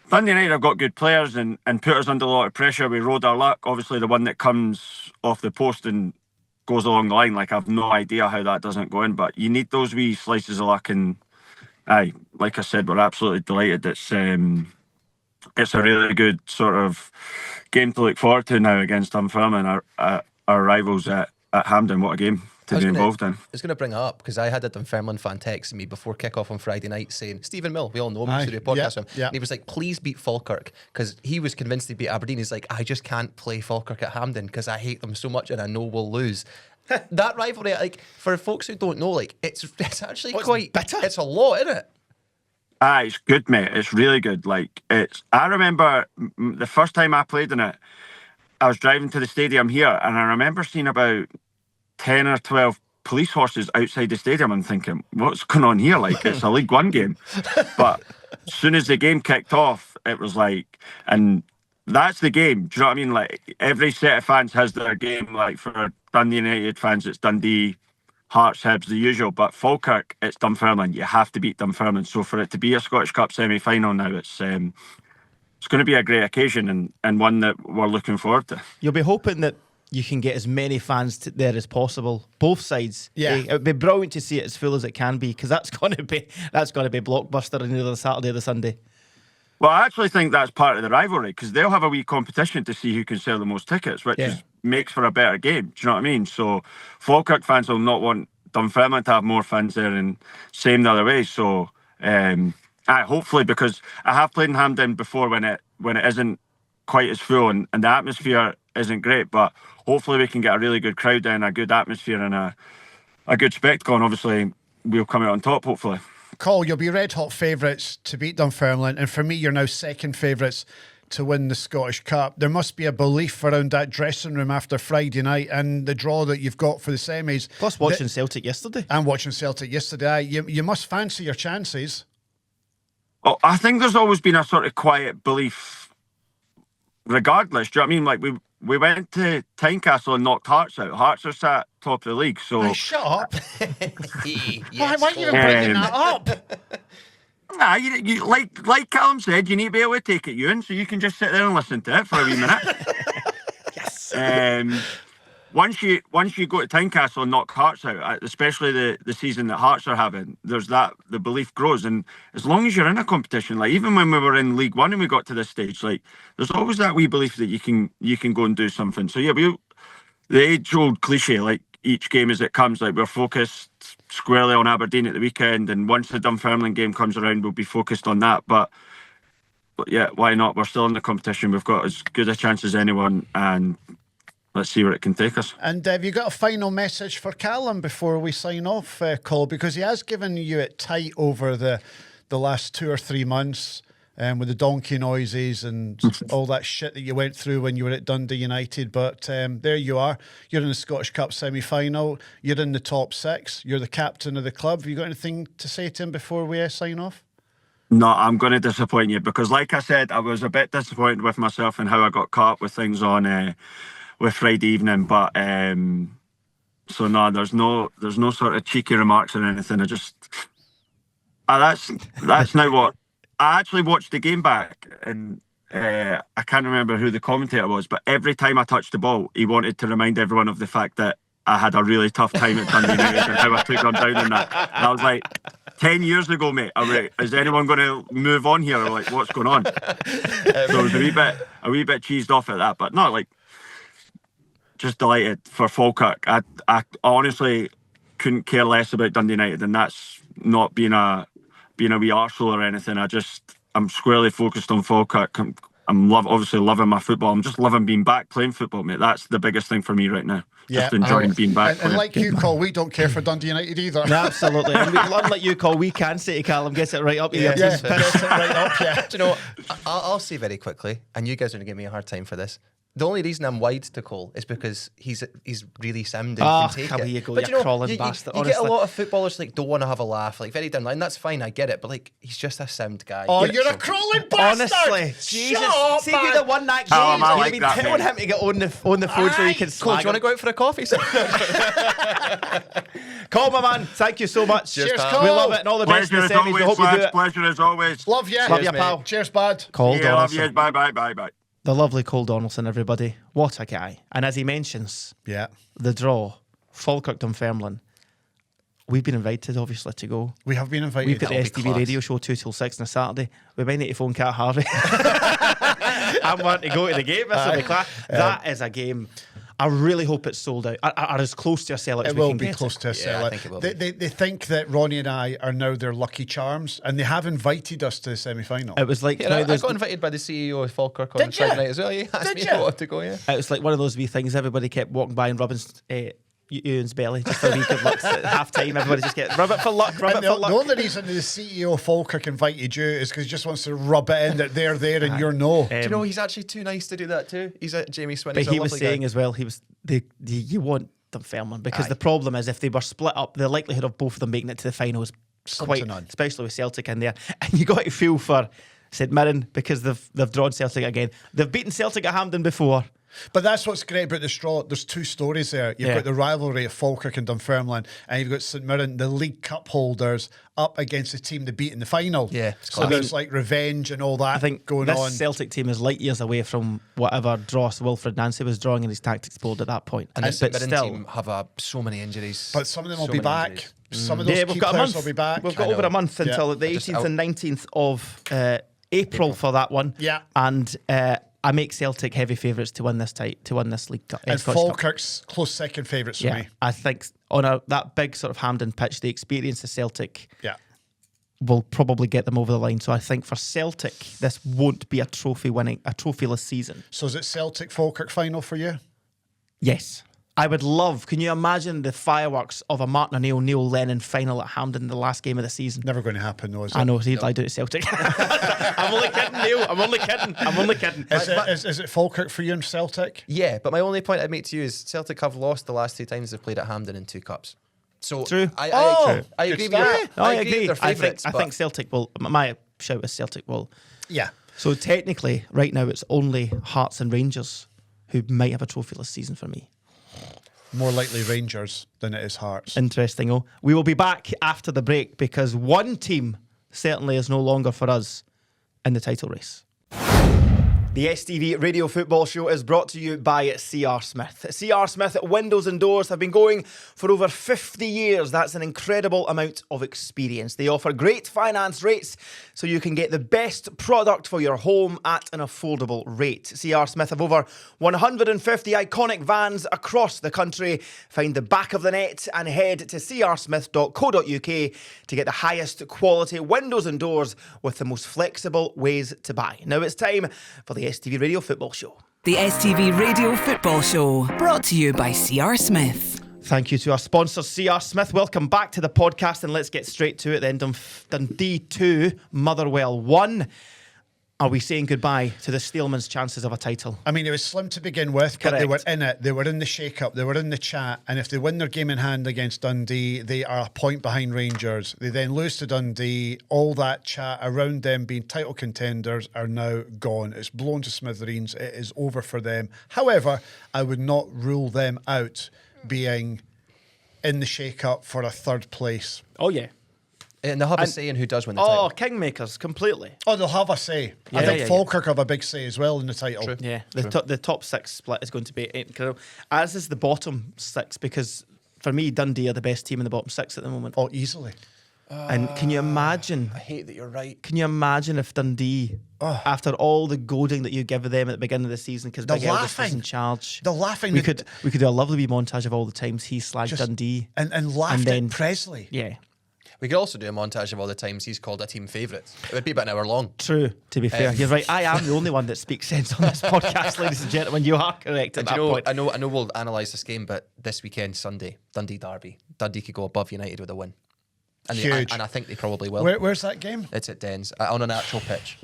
Dundee United have got good players and put us under a lot of pressure. We rode our luck. Obviously, the one that comes off the post and goes along the line, like, I've no idea how that doesn't go in, but you need those wee slices of luck. And aye, like I said, we're absolutely delighted. It's a really good sort of game to look forward to now against Dunfermline, our rivals at Hampden. What a game to be involved in. I was going to bring it up because I had a Dunfermline fan text me before kick-off on Friday night saying, Stephen Mill, we all know him, we used to do a podcast with him, and he was like, please beat Falkirk, because he was convinced he'd beat Aberdeen. He's like, I just can't play Falkirk at Hampden because I hate them so much and I know we'll lose. That rivalry, like, for folks who don't know, like, it's actually quite bitter. It's a lot, isn't it? It's good, mate. It's really good. Like, I remember the first time I played in it, I was driving to the stadium here, and I remember seeing about 10 or 12 police horses outside the stadium and thinking, what's going on here? Like, it's a League One game. But as soon as the game kicked off, it was like, and that's the game. Do you know what I mean? Like, every set of fans has their game. Like, for Dundee United fans, it's Dundee, Hearts, Hibs, the usual. But Falkirk, it's Dunfermline. You have to beat Dunfermline. So for it to be a Scottish Cup semi-final now, it's going to be a great occasion and one that we're looking forward to. You'll be hoping that you can get as many fans there as possible, both sides. Yeah. It would be brilliant to see it as full as it can be, because that's going to be blockbuster on either the Saturday or the Sunday. Well, I actually think that's part of the rivalry, because they'll have a wee competition to see who can sell the most tickets, which makes for a better game. Do you know what I mean? So Falkirk fans will not want Dunfermline to have more fans there, and same the other way. So hopefully, because I have played in Hampden before when it isn't quite as full and the atmosphere isn't great, but hopefully we can get a really good crowd down, a good atmosphere and a good spectacle, and obviously we'll come out on top, hopefully. Coll, you'll be red hot favourites to beat Dunfermline, and for me, you're now second favourites to win the Scottish Cup. There must be a belief around that dressing room after Friday night and the draw that you've got for the semis. Plus watching Celtic yesterday. And watching Celtic yesterday. You must fancy your chances. Oh, I think there's always been a sort of quiet belief regardless. Do you know what I mean? Like we went to Tynecastle and knocked Hearts out. Hearts are sat top of the league, so... Hey, shut up. Yes, why are you bringing that up? Nah, you like Callum said, you need to be able to take it, Ewan, so you can just sit there and listen to it for a wee minute. Yes. Once you go to Tynecastle and knock Hearts out, especially the season that Hearts are having, there's that, the belief grows. And as long as you're in a competition, like even when we were in League One and we got to this stage, like there's always that wee belief that you can go and do something. So yeah, the age-old cliche, like each game as it comes, like we're focused squarely on Aberdeen at the weekend, and once the Dunfermline game comes around, we'll be focused on that. But yeah, why not? We're still in the competition. We've got as good a chance as anyone, and let's see where it can take us. And have you got a final message for Callum before we sign off, Coll? Because he has given you it tight over the last 2 or 3 months with the donkey noises and all that shit that you went through when you were at Dundee United. But there you are. You're in the Scottish Cup semi-final. You're in the top 6. You're the captain of the club. Have you got anything to say to him before we sign off? No, I'm going to disappoint you, because like I said, I was a bit disappointed with myself and how I got caught up with things on... with Friday evening, but so no, there's no sort of cheeky remarks or anything. I just that's now what I actually watched the game back, and I can't remember who the commentator was, but every time I touched the ball, he wanted to remind everyone of the fact that I had a really tough time at Dundee United and how I took them down in that. And I was like, 10 years ago, mate, is anyone going to move on here? Or like, what's going on? So I was a wee bit cheesed off at that, but not like. Just delighted for Falkirk. I honestly couldn't care less about Dundee United, and that's not being a wee arsehole or anything. I'm squarely focused on Falkirk. I'm obviously loving my football. I'm just loving being back playing football, mate. That's the biggest thing for me right now. Just enjoying being back. And like you, Coll, we don't care for Dundee United either. No, absolutely. And unlike you, Coll, we can say to Callum, get it right up here. Get it right up, yeah. Do you know what? I'll say very quickly, and you guys are going to give me a hard time for this. The only reason I'm wide to Coll is because he's really sound and can take it. You go, but you crawling bastard. You get a lot of footballers like don't want to have a laugh, like very down line. That's fine, I get it. But like he's just a sound guy. Oh, you're a crawling bastard! Honestly, Jesus. Shut up, See if you'd have won that game, I you'd like been that, telling mate. him to get on the phone so he can Coll, do you want to go out for a coffee? Coll, my man, thank you so much. Cheers, pal. Coll. We love it, and all the best in Pleasure the as semis. We always, hope you do lads. it. Pleasure as always. Love you. Love you, pal. Cheers, bud. Coll Yeah, love Donaldson. you. Bye. The lovely Coll Donaldson, everybody. What a guy. And as he mentions, Yeah. the draw, Falkirk-Dunfermline, we've been invited, obviously, to go. We have been invited. We've got the That'll be STV class. radio show 2 till 6 on a Saturday. We might need to phone Cat Harvey. I'm wanting to go to the game. This will be class. That is a game. I really hope it's sold out. Are as close to a sellout as It we will can be get close it. to a Yeah, sellout. I think it will be. They think that Ronnie and I are now their lucky charms, and they have invited us to the semi-final. It was like Yeah, now I there's- got invited by the CEO of Falkirk on Did Friday you? night as well. He asked Did me if you? I wanted to go. Yeah. it was like one of those wee things. Everybody kept walking by and rubbing Ewan's belly just for wee good looks at half time. Everybody just get rub it for luck, rub And it for the luck. only reason the CEO of Falkirk invited you is because he just wants to rub it in that they're there and you're no. Do you know he's actually too nice to do that too? He's a Jamie Swin. But He's a he was lovely saying guy. as well, you want Dunfermline because the problem is if they were split up, the likelihood of both of them making it to the final is Slim quite, to none. especially with Celtic in there. And you got to feel for said Mirren because they've drawn Celtic again. They've beaten Celtic at Hampden before. But that's what's great about the Straw. There's two stories there. You've got the rivalry of Falkirk and Dunfermline, and you've got St Mirren, the League Cup holders, up against the team they beat in the final. Yeah, so there's like revenge and all that I think going this on. Celtic team is light years away from whatever dross Wilfred Nancy was drawing in his tactics board at that point. And the St but Mirren still, team have some many injuries. But some of them will So be many back. injuries. Some of those key we've got a players month. will be back. We've got I over know. a month until the 18th and 19th of April for that one. Yeah. And I make Celtic heavy favourites to win this League Cup. And Scottish Cup. Falkirk's close second favourites for Yeah, me. I think on that big sort of Hampden pitch, the experience of Celtic Yeah. will probably get them over the line. So I think for Celtic, this won't be a trophyless season. So is it Celtic Falkirk final for you? Yes. I would love, can you imagine the fireworks of a Martin O'Neill, Neil Lennon final at Hampden in the last game of the season? Never going to happen though, is it? I know, he'd like to do it Celtic. I'm only kidding, Neil. I'm only kidding. Is it Falkirk for you and Celtic? Yeah, but my only point I'd make to you is Celtic have lost the last 2 times they've played at Hampden in 2 cups. So True. I Good agree with start. you. No, I agree with their I favourites. think Celtic will, my shout is Celtic will. Yeah. So technically, right now, it's only Hearts and Rangers who might have a trophyless season for me. More likely Rangers than it is Hearts. Interesting. Oh, we will be back after the break because one team certainly is no longer for us in the title race. The STV Radio Football Show is brought to you by CR Smith. CR Smith Windows and Doors have been going for over 50 years. That's an incredible amount of experience. They offer great finance rates so you can get the best product for your home at an affordable rate. CR Smith have over 150 iconic vans across the country. Find the back of the net and head to crsmith.co.uk to get the highest quality windows and doors with the most flexible ways to buy. Now it's time for the STV Radio Football Show. The STV Radio Football Show, brought to you by CR Smith. Thank you to our sponsor, CR Smith. Welcome back to the podcast, and let's get straight to it then. Dundee 2, Motherwell 1. Are we saying goodbye to the Steelman's chances of a title? I mean, it was slim to begin with, but they were Correct. in it. They were in the shake-up. They were in the chat. And if they win their game in hand against Dundee, they are a point behind Rangers. They then lose to Dundee. All that chat around them being title contenders are now gone. It's blown to smithereens. It is over for them. However, I would not rule them out being in the shake-up for a third place. Oh, yeah. And they'll have a say in who does win the title. Kingmakers, completely. Oh, they'll have a say. I Yeah, think yeah, Falkirk have a big say as well in the title. True. Yeah, the top 6 split is going to be incredible. As is the bottom 6, because for me, Dundee are the best team in the bottom 6 at the moment. Oh, easily. And can you imagine? I hate that you're right. Can you imagine if Dundee, after all the goading that you give them at the beginning of the season, because They're Big Elvis was laughing. in charge, They're laughing. we could do a lovely wee montage of all the times he slagged Dundee and laughed and then- at Presley. Yeah, We could also do a montage of all the times he's called a team favourite. It would be about an hour long. true. To be fair, you're right. I am the only one that speaks sense on this podcast, ladies and gentlemen. You are correct at And that you know, point. I know we'll analyse this game, but this weekend, Sunday, Dundee Derby. Dundee could go above United with a win. And Huge. And I think they probably will. Where's that game? It's at Dens, on an actual pitch.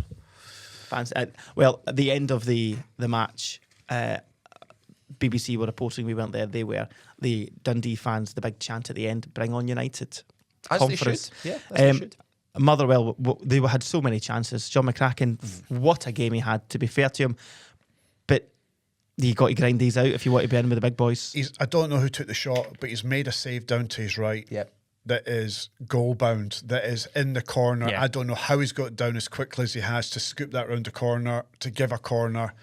Fans, well, at the end of the match, BBC were reporting, we weren't there, they were, the Dundee fans, the big chant at the end, bring on United. As they Conference. should. Yeah, as they should. Motherwell, they had so many chances. John McCracken, what a game he had, to be fair to him. But you got to grind these out if you want to be in with the big boys. I don't know who took the shot, but he's made a save down to his right. Yep. That is goal bound. That is in the corner. Yeah. I don't know how he's got it down as quickly as he has to scoop that round the corner, to give a corner.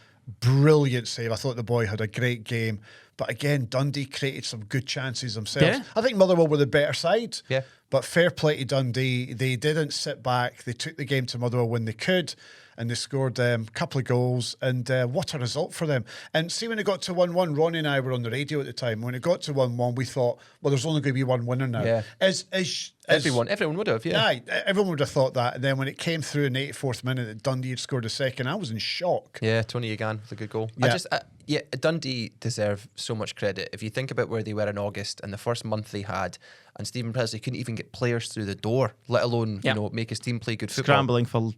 Brilliant save. I thought the boy had a great game. But again, Dundee created some good chances themselves. Yeah. I think Motherwell were the better side. Yeah. But fair play to Dundee. They didn't sit back. They took the game to Motherwell when they could, and they scored a couple of goals. And what a result for them. And see, when it got to 1-1, Ronnie and I were on the radio at the time. When it got to 1-1, we thought, well, there's only going to be one winner now. Yeah. Everyone would have, yeah. Aye, everyone would have thought that. And then when it came through in the 84th minute that Dundee had scored a second, I was in shock. Yeah, Tony Egan with a good goal. Yeah. Dundee deserve so much credit. If you think about where they were in August and the first month they had, and Stephen Presley couldn't even get players through the door, let alone make his team play good football. Scrambling for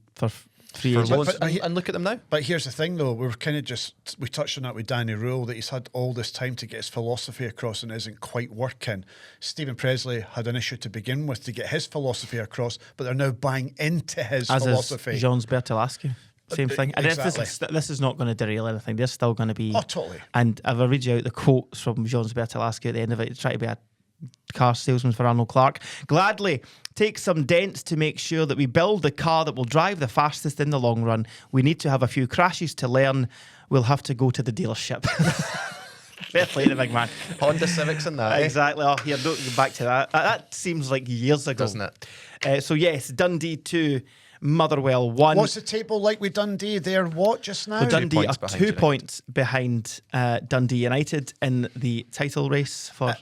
free For agents. loans. But And look at them now. But here's the thing, though. We touched on that with Danny Rule, that he's had all this time to get his philosophy across and it isn't quite working. Stephen Presley had an issue to begin with to get his philosophy across, but they're now buying into his As philosophy. is Jean's Bertolascu. Same thing. And Exactly. this is not going to derail anything. There's still going to be... Oh, totally. And if I read you out the quotes from Jean Bertalaschi at the end of it, to try to be a car salesman for Arnold Clark. Gladly take some dents to make sure that we build the car that will drive the fastest in the long run. We need to have a few crashes to learn. We'll have to go to the dealership. Fair play to the big man. Honda Civics and that. Exactly. Oh, here, don't go back to that. That seems like years ago. Doesn't it? So yes, Dundee 2, Motherwell 1. What's the table like with Dundee? They're what just now? Well, Dundee are points behind 2 United. points behind Dundee United in the title race for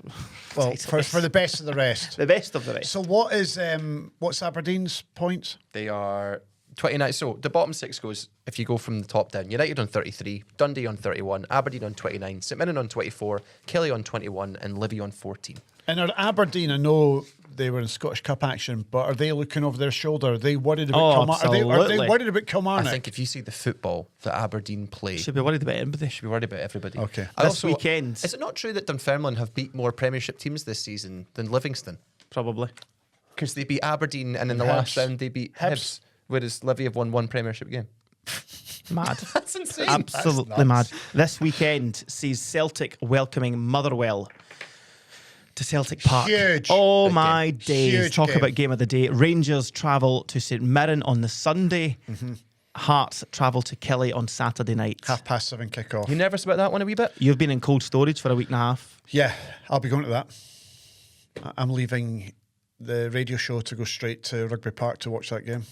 for the best of the rest. the best of the rest. So what's Aberdeen's points? They are 29. So the bottom 6 goes, if you go from the top down, United on 33, Dundee on 31, Aberdeen on 29, St Mirren on 24, Kelly on 21, and Livy on 14. And are Aberdeen, I know they were in Scottish Cup action, but are they looking over their shoulder? Are they worried about Kilmarnock? Are they absolutely. worried about Kilmarnock? I think if you see the football that Aberdeen play, Should be worried about everybody. should be worried about everybody. Okay. And This weekend. Is it not true that Dunfermline have beat more Premiership teams this season than Livingston? Probably. Because they beat Aberdeen and in the last round they beat Hibs, whereas Livy have won one Premiership game. Mad. That's insane. Absolutely mad. This weekend sees Celtic welcoming Motherwell to Celtic Park. Huge. Oh Big my game. days. Huge Talk game. about game of the day. Rangers travel to St Mirren on the Sunday. Hearts travel to Kelly on Saturday night. 7:30 kickoff. You nervous about that one a wee bit? You've been in cold storage for a week and a half. Yeah, I'll be going to that. I'm leaving the radio show to go straight to Rugby Park to watch that game.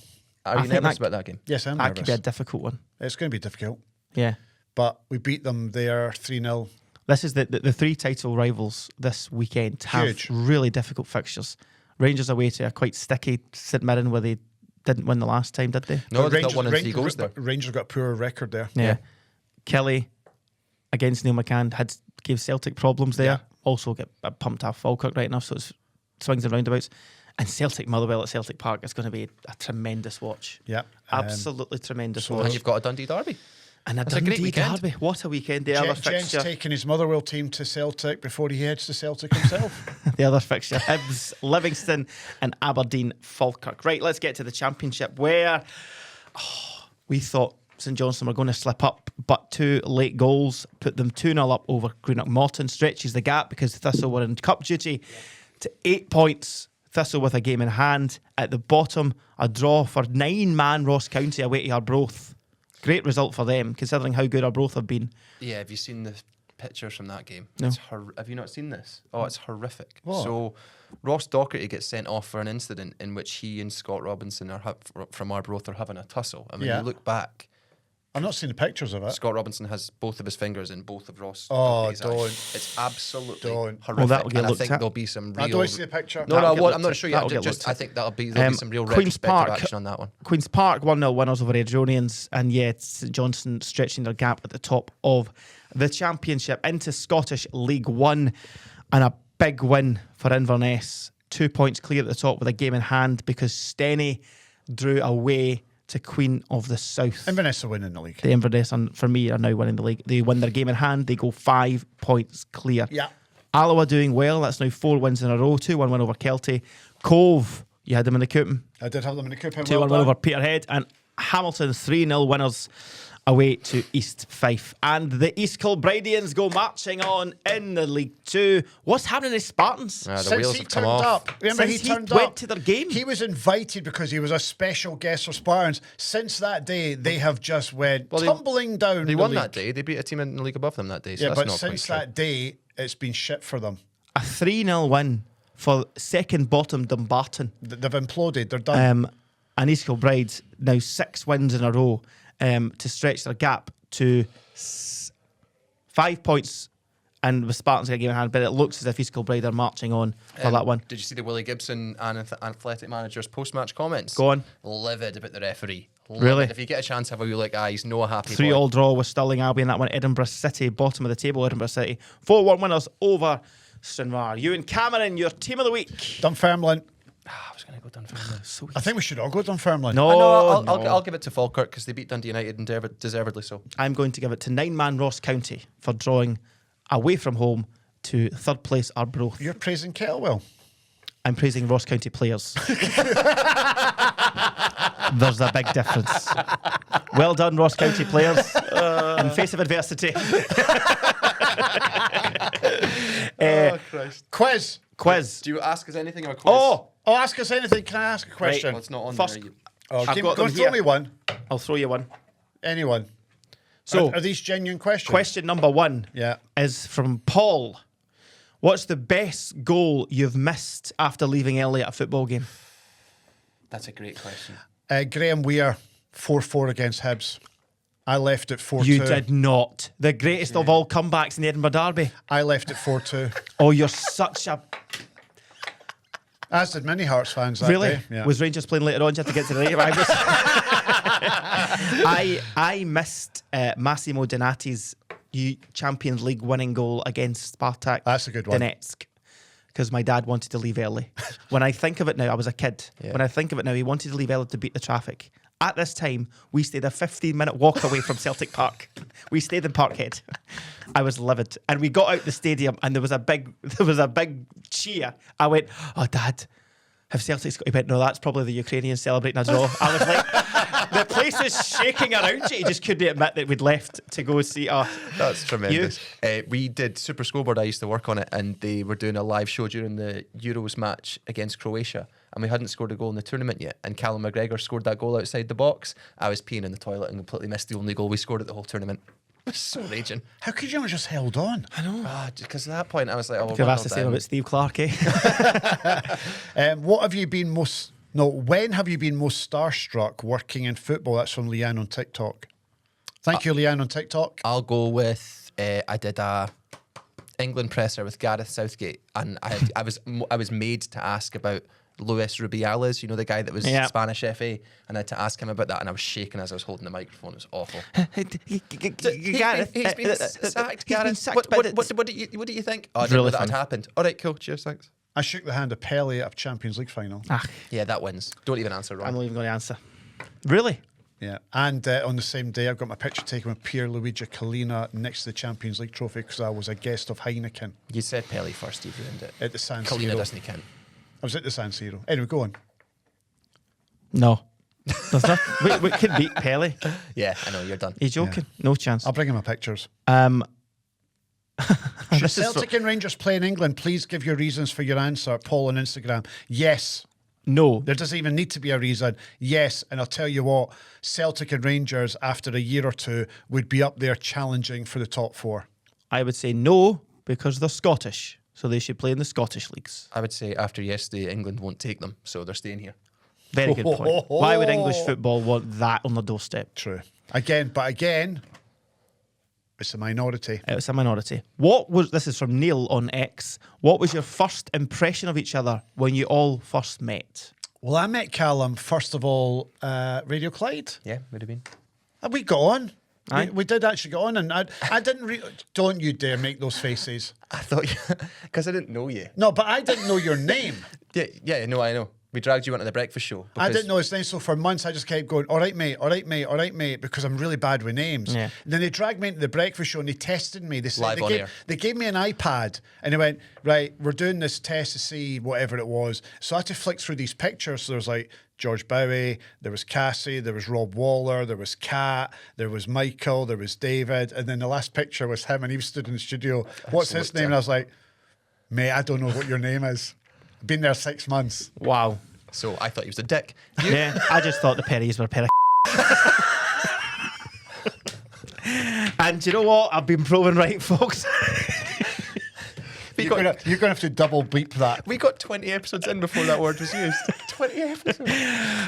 Are you think nervous that- about that game? Yes, I'm That nervous. could be a difficult one. It's going to be difficult, Yeah. but we beat them there 3-0. This is the three title rivals this weekend have Huge. really difficult fixtures. Rangers away to a quite sticky St Mirren where they didn't win the last time, did they? No, But they've got 1 and 3 goals there. Rangers got a poor record there. Yeah. Kelly against Neil McCann gave Celtic problems there. Yeah. Also get pumped off Falkirk right enough, so it's swings and roundabouts. And Celtic Motherwell at Celtic Park is going to be a tremendous watch. Yeah. Absolutely tremendous so- watch. And you've got a Dundee derby. And a That's a great Dundee weekend. derby. What a weekend. The other Jen's fixture. taking his Motherwell team to Celtic before he heads to Celtic himself. The other fixture, Hibs, Livingston and Aberdeen, Falkirk. Right, let's get to the Championship where we thought St Johnstone were going to slip up, but 2 late goals put them 2-0 up over Greenock Morton, stretches the gap because Thistle were in cup duty to 8 points. Thistle with a game in hand. At the bottom, a draw for 9-man Ross County away to Arbroath. Great result for them, considering how good Arbroath have been. Yeah, have you seen the pictures from that game? No. It's have you not seen this? Oh, it's horrific. What? So Ross Docherty gets sent off for an incident in which he and Scott Robinson from Arbroath are having a tussle. And when Yeah. you look back, I've not seen the pictures of it. Scott Robinson has both of his fingers in both of Ross. Oh, Docherty's don't. eyes. It's absolutely Don't. horrific. Well, that'll get and I looked think at. there'll be some real... I don't see the picture. No, That'll get I'm looked not at. sure That'll yet. get Just looked I at. think there'll be some real Queen's retrospective Park. action on that one. Queen's Park 1-0 winners over Adrionians, and yet St Johnstone stretching their gap at the top of the Championship into Scottish League One, and a big win for Inverness. 2 points clear at the top with a game in hand because Steny drew away to Queen of the South. Inverness are winning the league. The Inverness, for me, are now winning the league. They win their game in hand. They go 5 points clear. Yeah. Alloa doing well. That's now 4 wins in a row. 2-1 win over Kelty. Cove, you had them in the Coupon. I did have them in the Coupon. 2-1 win over Peterhead. And Hamilton 3-0 winners away to East Fife. And the East Kilbridians go marching on in the League Two. What's happening to Spartans? The Since wheels he have come turned off. up. Remember, Since he he turned went up to their game. He was invited because he was a special guest for Spartans. Since that day, they have just went tumbling down. They the won league. that day. They beat a team in the league above them that day. So Yeah, that's but not since quite that day, it's been shit for them. A 3-0 win for second bottom Dumbarton. They've imploded. They're done. And East Kilbride now 6 wins in a row to stretch their gap to 5 points, and the Spartans get a game in hand, but it looks as if East Kilbride are marching on for that one. Did you see the Willie Gibson and athletic manager's post-match comments? Go on. Livid about the referee. Livid. Really? If you get a chance, have a wee look. He's no happy 3-3 draw with Stirling Abbey in that one. Edinburgh City, bottom of the table, Edinburgh City. 4-1 winners over Stranraer. Ewen Cameron, your team of the week. Dunfermline. I was going to go Dunfermline. So I think we should all go Dunfermline. No, I'll give it to Falkirk because they beat Dundee United and deservedly so. I'm going to give it to 9-man Ross County for drawing away from home to third place Arbroath. You're praising Kettlewell. I'm praising Ross County players. There's a big difference. Well done, Ross County players. In face of adversity. Quiz. Do you ask us anything or quiz? Oh, ask us anything. Can I ask a question? Well, it's not on First- there. I've got Go them and throw here. me one. I'll throw you one. Anyone. So, Are these genuine questions? question number 1 Yeah. is from Paul. What's the best goal you've missed after leaving early at a football game? That's a great question. Graham Weir, 4-4 against Hibs. I left at 4-2. You did not. The greatest of all comebacks in the Edinburgh Derby. I left at 4-2. Oh, you're such a... As did many Hearts fans that Really? day. Yeah. Was Rangers playing later on? Did you have to get to the game? I missed Massimo Donati's Champions League winning goal against Partick. That's a good one. Donetsk. Because my dad wanted to leave early. When I think of it now, I was a kid. Yeah. When I think of it now, he wanted to leave early to beat the traffic. At this time, we stayed a 15-minute walk away from Celtic Park. We stayed in Parkhead. I was livid. And we got out the stadium and there was a big cheer. I went, oh, Dad, have Celtic got... He went, no, that's probably the Ukrainians celebrating a draw. I was like, the place is shaking around you. He just couldn't admit that we'd left to go see... That's tremendous. We did Super Scoreboard. I used to work on it, and they were doing a live show during the Euros match against Croatia, and we hadn't scored a goal in the tournament yet. And Callum McGregor scored that goal outside the box. I was peeing in the toilet and completely missed the only goal we scored at the whole tournament. It was so raging. How could you have just held on? I know. Because at that point I was like, oh, Could have asked the same about Steve Clark, eh? What have you been most... No, when have you been most starstruck working in football? That's from Leanne on TikTok. Thank you, Leanne on TikTok. I'll go with I did a England presser with Gareth Southgate, and I was made to ask about Luis Rubiales, you know, the guy that was Spanish FA, and I had to ask him about that, and I was shaking as I was holding the microphone. It was awful. Gareth, He's been sacked, Gareth. What do you think? Oh, I didn't Really know that had funny. happened. All right, cool. Cheers, thanks. I shook the hand of Pele at a Champions League final. Yeah, that wins. Don't even answer wrong. I'm not even going to answer. Really? Yeah, and on the same day, I've got my picture taken with Pierluigi Collina next to the Champions League trophy because I was a guest of Heineken You said Pele first, you ruined it. at the San Collina Siro. doesn't count. I was at the San Siro. Anyway, go on. No. There's not. We could beat Pele. Yeah, I know, you're done. Are you joking? No chance. I'll bring him my pictures. Should This is Celtic and Rangers play in England? Please give your reasons for your answer. Paul on Instagram. Yes. No. There doesn't even need to be a reason. Yes, and I'll tell you what, Celtic and Rangers, after a year or two, would be up there challenging for the top four. I would say no because they're Scottish. So they should play in the Scottish leagues. I would say after yesterday, England won't take them, so they're staying here. Very good point. Why would English football want that on their doorstep? True. Again, it's a minority. It's a minority. This is from Neil on X. What was your first impression of each other when you all first met? Well, I met Callum, first of all, Radio Clyde. Yeah, would have been. And we got on. Aye. We did actually get on, and I didn't... Don't you dare make those faces. I thought because I didn't know you. No, but I didn't know your name. Yeah, no, I know. We dragged you onto the breakfast show. I because- didn't know his name, so for months I just kept going, all right, mate, all right, mate, all right, mate, because I'm really bad with names. Yeah. And then they dragged me into the breakfast show and they tested me. They said Live on air. they gave me an iPad and they went, right, we're doing this test to see whatever it was. So I had to flick through these pictures. So there was like George Bowie, there was Cassie, there was Rob Waller, there was Kat, there was Michael, there was David, and then the last picture was him and he was stood in the studio. What's his name? And I was like, mate, I don't know what your name is. I've been there 6 months. Wow. So I thought he was a dick. Yeah, I just thought the Perrys were a pair of And do you know what? I've been proven right, folks. You're going to have to double bleep that. We got 20 episodes in before that word was used. 20 episodes.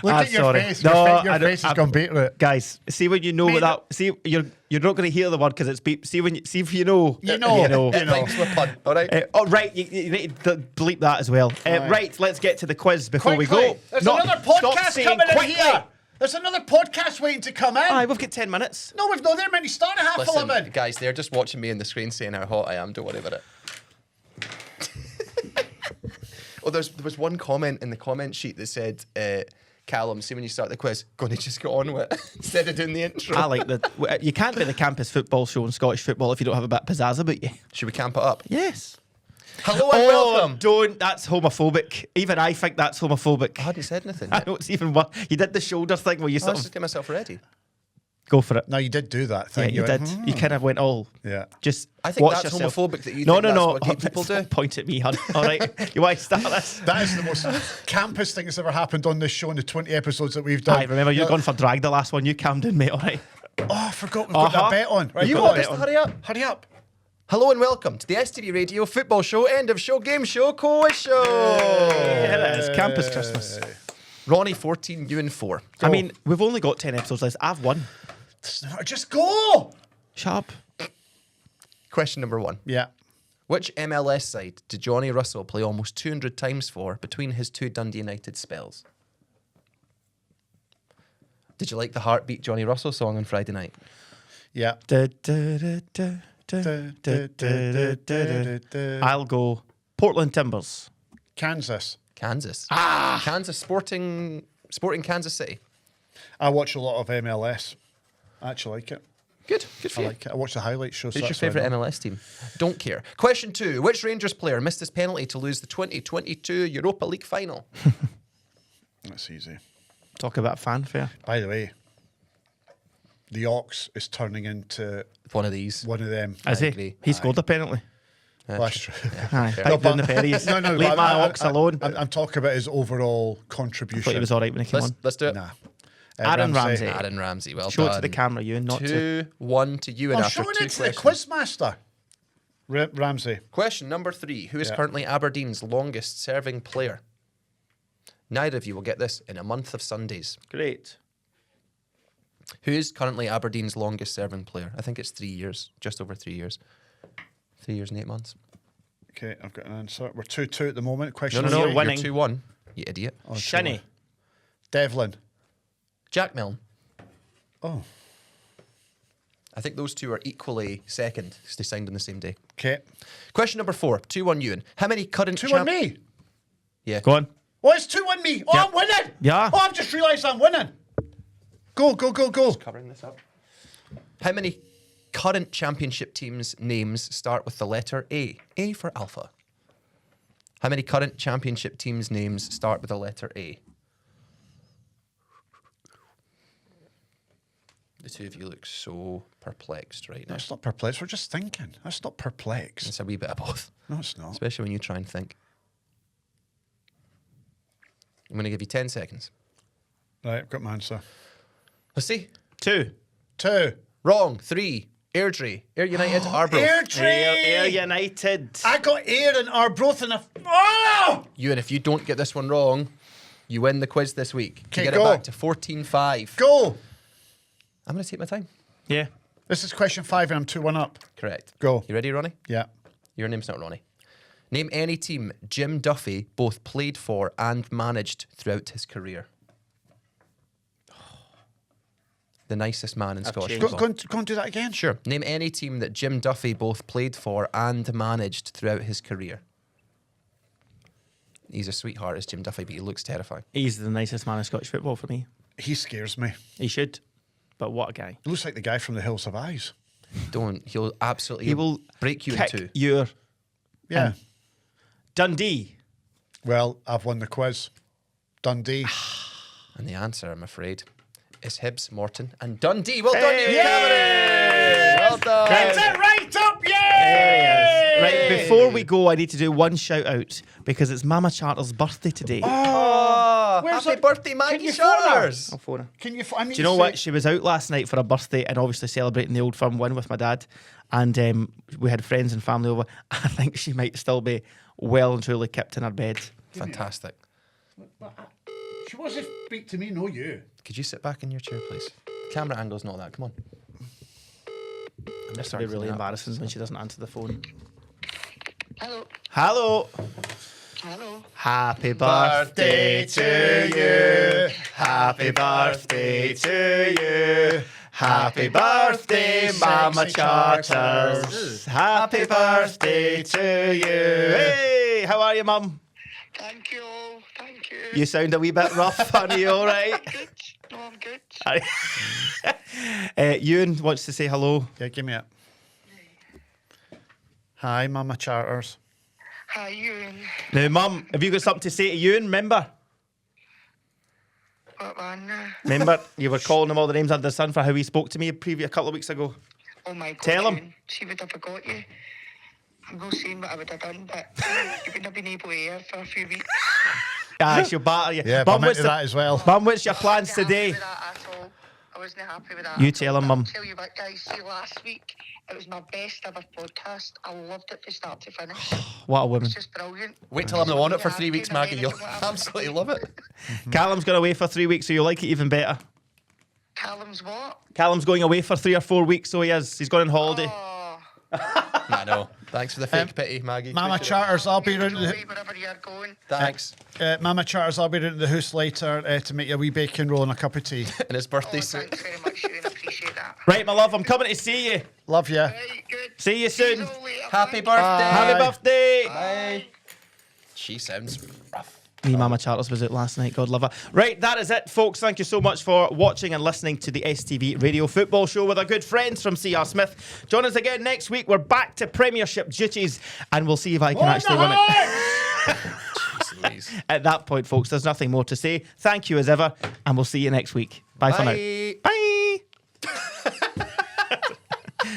Look I'm at your sorry. face. No, Your face has gone beat it. Guys, see when you know Mate, without... See, you're not going to hear the word because it's beep. See if you know. You know. You know. You know. Thanks for the pun, all right? Right, you need to bleep that as well. Right, let's get to the quiz before we Quickly. go. There's Not- another stop podcast saying coming in quickly. here. There's another podcast waiting to come in. Aye, we've got 10 minutes. No, we've not. They're meant to start at half 11. Guys, they're just watching me in the screen saying how hot I am. Don't worry about it. Oh, there was one comment in the comment sheet that said, Callum, see when you start the quiz, gonna just get on with it instead of doing the intro. I like that. You can't be the campus football show in Scottish football if you don't have a bit of pizzazz about you. Should we camp it up? Yes. Hello and welcome. Don't. That's homophobic. Even I think that's homophobic. I hadn't said anything. I know it's even worse. You did the shoulder thing where you I sort was of... just getting myself ready. Go for it. No, you did do that Yeah, thing. you went, did. You kind of went all. Yeah. Just. I think watch that's yourself. homophobic that you No, think no, that's no. what gay people do. Point at me, hun. All right. You want to start this? That is the most campus thing that's ever happened on this show in the 20 episodes that we've done. Aye, remember, you're going for drag the last one. You calmed in, mate, all right? Oh, I forgot we've got that bet on. Right, You got want that us bet to on. hurry up? Hurry up. Hello and welcome to the STV Radio Football Show, end of show, game show, quiz show. Here it is. Campus Christmas. Ronnie 14, Ewan 4. I mean, we've only got 10 episodes left. I've won. Just go. Shut up. Question number 1. Yeah. Which MLS side did Johnny Russell play almost 200 times for between his 2 Dundee United spells? Did you like the Heartbeat Johnny Russell song on Friday night? Yeah. I'll go Portland Timbers. Kansas. Kansas. Kansas Sporting Kansas City. I watch a lot of MLS. I actually like it. Good for I you. like it. I watch the highlights shows. Who's your favourite MLS team? Don't care. Question 2. Which Rangers player missed his penalty to lose the 2022 Europa League final? That's easy. Talk about fanfare. By the way, the Ox is turning into One of these. one of them. Is I he? agree. He scored a penalty. Well, that's true. Aye, fair. pipe down the Perries. No, Leave but my Ox alone. I'm talking about his overall I contribution. thought he was all right when he came on. Let's do it. Nah. Aaron Ramsey. Aaron Ramsey. Well Show done. it to the camera, you, not to... 2-1 to Ewan I'm after showing 2 it to the questions. quizmaster. Ramsey. Question number 3. Who is Yeah. currently Aberdeen's longest serving player? Neither of you will get this in a month of Sundays. Great. Who is currently Aberdeen's longest serving player? I think it's 3 years, just over 3 years. 3 years and 8 months. Okay, I've got an answer. We're 2-2 at the moment. Question No, No, you're winning. 2-1. You idiot. Oh, Shinny. Devlin. Jack Milne. Oh, I think those two are equally second because they signed on the same day. okay. Question number 4. 2-1 Ewan. How many current 2-1 me. Yeah. Go on. Oh, it's 2-1 me. Oh, Yeah. I'm winning. Yeah. Oh, I've just realised I'm winning. Go. Covering this up. How many current championship teams' names start with the letter A? A for Alpha. How many current championship teams' names start with the letter A? The two of you look so perplexed right now. That's not perplexed. We're just thinking. That's not perplexed. It's a wee bit of both, No, it's not. especially when you try and think. I'm going to give you 10 seconds. Right, I've got my answer. Let's see. 2. 2. Wrong. 3. Airdrie. Air United. Arbroath. Air United. I got Air and Arbroath in a... Oh! Ewan, if you don't get this one wrong, you win the quiz this week. To Okay, get go. it back to 14-5. Go. I'm going to take my time. Yeah. This is question 5 and I'm 2-1 up. Correct. Go. You ready, Ronnie? Yeah. Your name's not Ronnie. Name any team Jim Duffy both played for and managed throughout his career. The nicest man in Scottish changed. Go, football. go and do that again. Sure. Name any team that Jim Duffy both played for and managed throughout his career. He's a sweetheart, is Jim Duffy, but he looks terrifying. He's the nicest man in Scottish football for me. He scares me. He should. But what a guy. He looks like the guy from the Hills of Eyes. Don't. He'll absolutely He will break you in kick two. your... Yeah. Dundee. Well, I've won the quiz. Dundee. And the answer, I'm afraid, is Hibs, Morton, and Dundee. Well done, Hey! Ewen Cameron! Well done. Get it right up, yeah! There he is. Right, before we go, I need to do one shout out because it's Mama Charters' birthday today. Oh, Where's happy that- birthday, Can Maggie you phone her? Charters! I'll phone her. Can you... I mean, Do you know what? She was out last night for a birthday and obviously celebrating the Old Firm win with my dad. And we had friends and family over. I think she might still be well and truly kept in her bed. Fantastic. She wants to speak to me, no you. Could you sit back in your chair, please? The camera angle's not that. Come on. This will be really embarrassing when she doesn't answer the phone. Hello. Hello. Hello. Happy birthday to you. Happy birthday to you. Happy birthday, Mama Charters. Happy birthday to you. Hey, how are you, Mum? Thank you. Thank you. You sound a wee bit rough. Are you all right? Good. No, I'm good. Ewan wants to say hello. Yeah, give me it. Hi, Mama Charters. Hi, Ewan. Now, Mum, have you got something to say to Ewan? Remember? What, man? on now. Remember, you were calling him all the names under the sun for how he spoke to me a couple of weeks ago. Oh my God. Tell him. Ewan, she would have forgot you. I'm not saying what I would have done, but you wouldn't have been able to air for a few weeks. She'll batter you. Yeah, but I'm into that as well. Mum, what's your plans I wasn't today? happy with that at all. I wasn't happy with that. You at tell all, him, but Mum. I'll tell you what, guys. See, last week, it was my best ever podcast. I loved it from start to finish. What a woman. It's just brilliant. Wait till I'm on it for Yeah, 3 weeks, doing Maggie. You'll American, whatever. absolutely love it. Callum's going away for 3 weeks, so you'll like it even better. Callum's what? Callum's going away for 3 or 4 weeks, so he is. He's going on holiday. Oh, I know. Thanks for the fake pity, Maggie. Mama Appreciate it. Charters, I'll be round enjoy wherever you're going. Thanks. Mama Charters, I'll be round the house later to make you a wee bacon roll and a cup of tea. And his Oh, birthday suit. thanks very much, Ewan. I appreciate that. Right, my love, I'm coming to see you. Love you. Right, good. See you soon. See you all later. Happy Thank birthday. Happy birthday. Bye. She sounds rough. Me, Mama Charters was out last night. God love her. Right, that is it, folks. Thank you so much for watching and listening to the STV Radio Football Show with our good friends from CR Smith. Join us again next week. We're back to Premiership duties, and we'll see if I can actually win it. Jeez Louise. At that point, folks, there's nothing more to say. Thank you as ever, and we'll see you next week. Bye for now. Bye. Bye.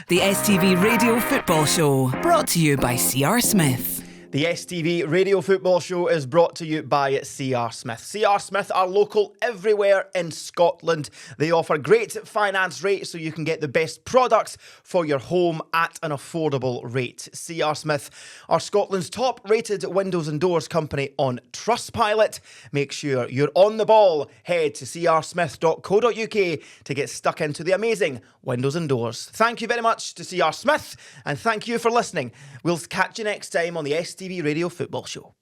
The STV Radio Football Show, brought to you by CR Smith. The STV Radio Football Show is brought to you by CR Smith. CR Smith are local everywhere in Scotland. They offer great finance rates so you can get the best products for your home at an affordable rate. CR Smith are Scotland's top rated windows and doors company on Trustpilot. Make sure you're on the ball. Head to crsmith.co.uk to get stuck into the amazing windows and doors. Thank you very much to CR Smith, and thank you for listening. We'll catch you next time on the STV Radio Football Show.